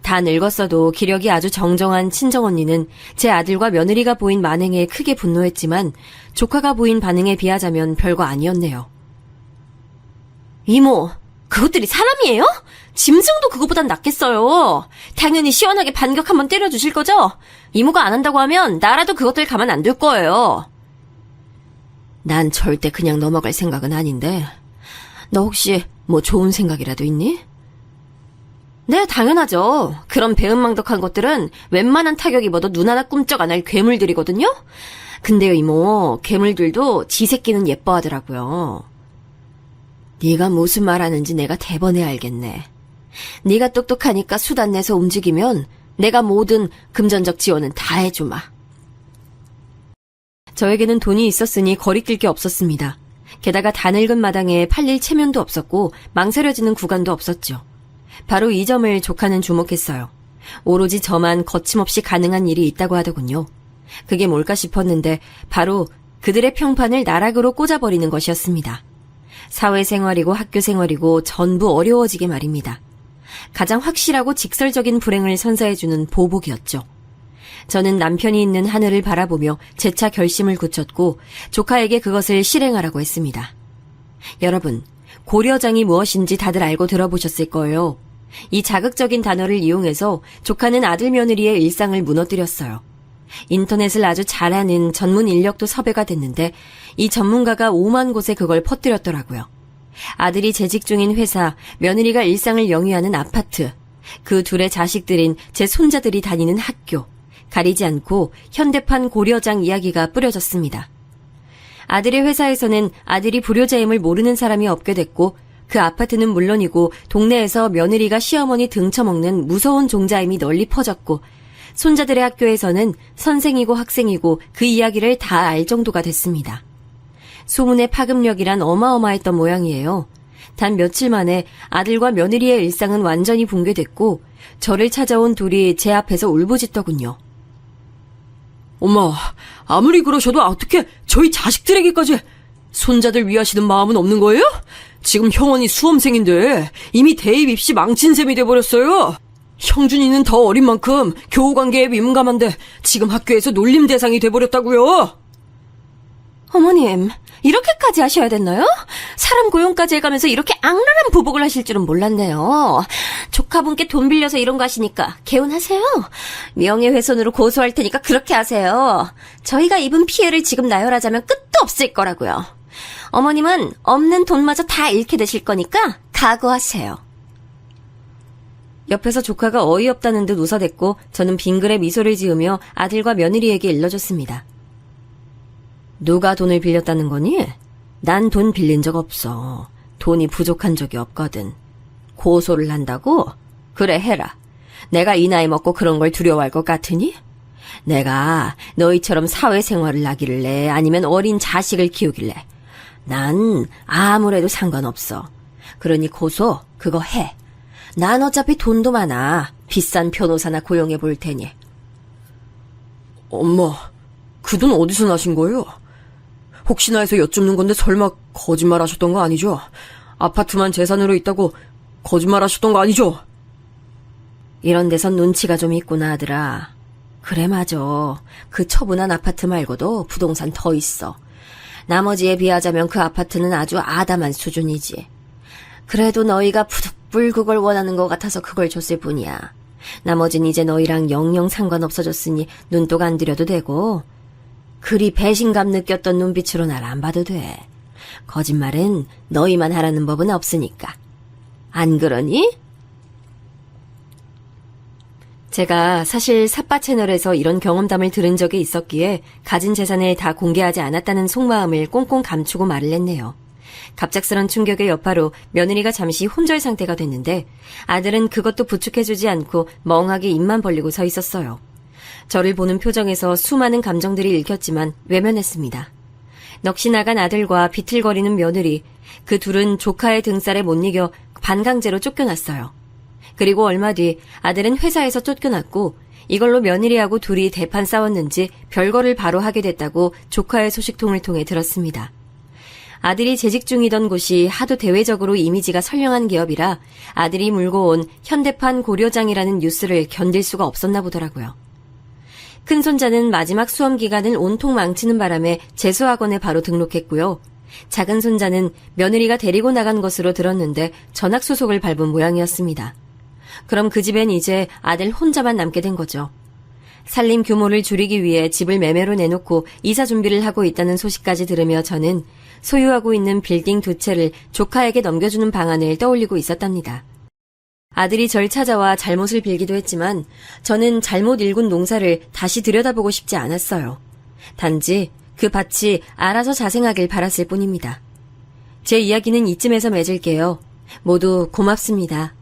다 늙었어도 기력이 아주 정정한 친정언니는 제 아들과 며느리가 보인 만행에 크게 분노했지만 조카가 보인 반응에 비하자면 별거 아니었네요. 이모, 그것들이 사람이에요? 짐승도 그거보단 낫겠어요. 당연히 시원하게 반격 한번 때려주실 거죠? 이모가 안 한다고 하면 나라도 그것들 가만 안 둘 거예요. 난 절대 그냥 넘어갈 생각은 아닌데 너 혹시 뭐 좋은 생각이라도 있니? 네, 당연하죠. 그런 배은망덕한 것들은 웬만한 타격 입어도 눈 하나 꿈쩍 안 할 괴물들이거든요? 근데요, 이모, 괴물들도 지 새끼는 예뻐하더라고요. 네가 무슨 말하는지 내가 대번에 알겠네. 네가 똑똑하니까 수단 내서 움직이면 내가 모든 금전적 지원은 다 해주마. 저에게는 돈이 있었으니 거리낄 게 없었습니다. 게다가 다 늙은 마당에 팔릴 체면도 없었고 망설여지는 구간도 없었죠. 바로 이 점을 조카는 주목했어요. 오로지 저만 거침없이 가능한 일이 있다고 하더군요. 그게 뭘까 싶었는데 바로 그들의 평판을 나락으로 꽂아버리는 것이었습니다. 사회생활이고 학교생활이고 전부 어려워지게 말입니다. 가장 확실하고 직설적인 불행을 선사해주는 보복이었죠. 저는 남편이 있는 하늘을 바라보며 재차 결심을 굳혔고 조카에게 그것을 실행하라고 했습니다. 여러분, 고려장이 무엇인지 다들 알고 들어보셨을 거예요. 이 자극적인 단어를 이용해서 조카는 아들 며느리의 일상을 무너뜨렸어요. 인터넷을 아주 잘하는 전문 인력도 섭외가 됐는데 이 전문가가 5만 곳에 그걸 퍼뜨렸더라고요. 아들이 재직 중인 회사, 며느리가 일상을 영위하는 아파트, 그 둘의 자식들인 제 손자들이 다니는 학교, 가리지 않고 현대판 고려장 이야기가 뿌려졌습니다. 아들의 회사에서는 아들이 불효자임을 모르는 사람이 없게 됐고 그 아파트는 물론이고 동네에서 며느리가 시어머니 등쳐먹는 무서운 종자임이 널리 퍼졌고 손자들의 학교에서는 선생이고 학생이고 그 이야기를 다 알 정도가 됐습니다. 소문의 파급력이란 어마어마했던 모양이에요. 단 며칠 만에 아들과 며느리의 일상은 완전히 붕괴됐고 저를 찾아온 둘이 제 앞에서 울부짖더군요. 엄마, 아무리 그러셔도 어떻게 저희 자식들에게까지 손자들 위하시는 마음은 없는 거예요? 지금 형원이 수험생인데 이미 대입 입시 망친 셈이 돼버렸어요. 형준이는 더 어린 만큼 교우관계에 민감한데 지금 학교에서 놀림 대상이 돼버렸다고요. 어머님, 이렇게까지 하셔야 됐나요? 사람 고용까지 해가면서 이렇게 악랄한 보복을 하실 줄은 몰랐네요. 조카분께 돈 빌려서 이런 거 하시니까 개운하세요? 명예훼손으로 고소할 테니까 그렇게 하세요. 저희가 입은 피해를 지금 나열하자면 끝도 없을 거라고요. 어머님은 없는 돈마저 다 잃게 되실 거니까 각오하세요. 옆에서 조카가 어이없다는 듯 웃어댔고 저는 빙그레 미소를 지으며 아들과 며느리에게 일러줬습니다. 누가 돈을 빌렸다는 거니? 난 돈 빌린 적 없어. 돈이 부족한 적이 없거든. 고소를 한다고? 그래, 해라. 내가 이 나이 먹고 그런 걸 두려워할 것 같으니? 내가 너희처럼 사회생활을 하길래 아니면 어린 자식을 키우길래 난 아무래도 상관없어. 그러니 고소 그거 해. 난 어차피 돈도 많아. 비싼 변호사나 고용해 볼 테니. 엄마, 그 돈 어디서 나신 거예요? 혹시나 해서 여쭙는 건데 설마 거짓말 하셨던 거 아니죠? 아파트만 재산으로 있다고 거짓말 하셨던 거 아니죠? 이런 데선 눈치가 좀 있구나, 아들아. 그래, 맞아. 그 처분한 아파트 말고도 부동산 더 있어. 나머지에 비하자면 그 아파트는 아주 아담한 수준이지. 그래도 너희가 부득불 그걸 원하는 것 같아서 그걸 줬을 뿐이야. 나머진 이제 너희랑 영영 상관없어졌으니 눈독 안 들여도 되고 그리 배신감 느꼈던 눈빛으로 날 안 봐도 돼. 거짓말은 너희만 하라는 법은 없으니까. 안 그러니? 제가 사실 삿바 채널에서 이런 경험담을 들은 적이 있었기에 가진 재산을 다 공개하지 않았다는 속마음을 꽁꽁 감추고 말을 했네요. 갑작스런 충격의 여파로 며느리가 잠시 혼절 상태가 됐는데 아들은 그것도 부축해주지 않고 멍하게 입만 벌리고 서 있었어요. 저를 보는 표정에서 수많은 감정들이 읽혔지만 외면했습니다. 넋이 나간 아들과 비틀거리는 며느리, 그 둘은 조카의 등살에 못 이겨 반강제로 쫓겨났어요. 그리고 얼마 뒤 아들은 회사에서 쫓겨났고 이걸로 며느리하고 둘이 대판 싸웠는지 별거를 바로 하게 됐다고 조카의 소식통을 통해 들었습니다. 아들이 재직 중이던 곳이 하도 대외적으로 이미지가 선량한 기업이라 아들이 물고 온 현대판 고려장이라는 뉴스를 견딜 수가 없었나 보더라고요. 큰손자는 마지막 수험 기간을 온통 망치는 바람에 재수학원에 바로 등록했고요. 작은 손자는 며느리가 데리고 나간 것으로 들었는데 전학수속을 밟은 모양이었습니다. 그럼 그 집엔 이제 아들 혼자만 남게 된 거죠. 살림 규모를 줄이기 위해 집을 매매로 내놓고 이사 준비를 하고 있다는 소식까지 들으며 저는 소유하고 있는 빌딩 2채를 조카에게 넘겨주는 방안을 떠올리고 있었답니다. 아들이 절 찾아와 잘못을 빌기도 했지만 저는 잘못 일군 농사를 다시 들여다보고 싶지 않았어요. 단지 그 밭이 알아서 자생하길 바랐을 뿐입니다. 제 이야기는 이쯤에서 맺을게요. 모두 고맙습니다.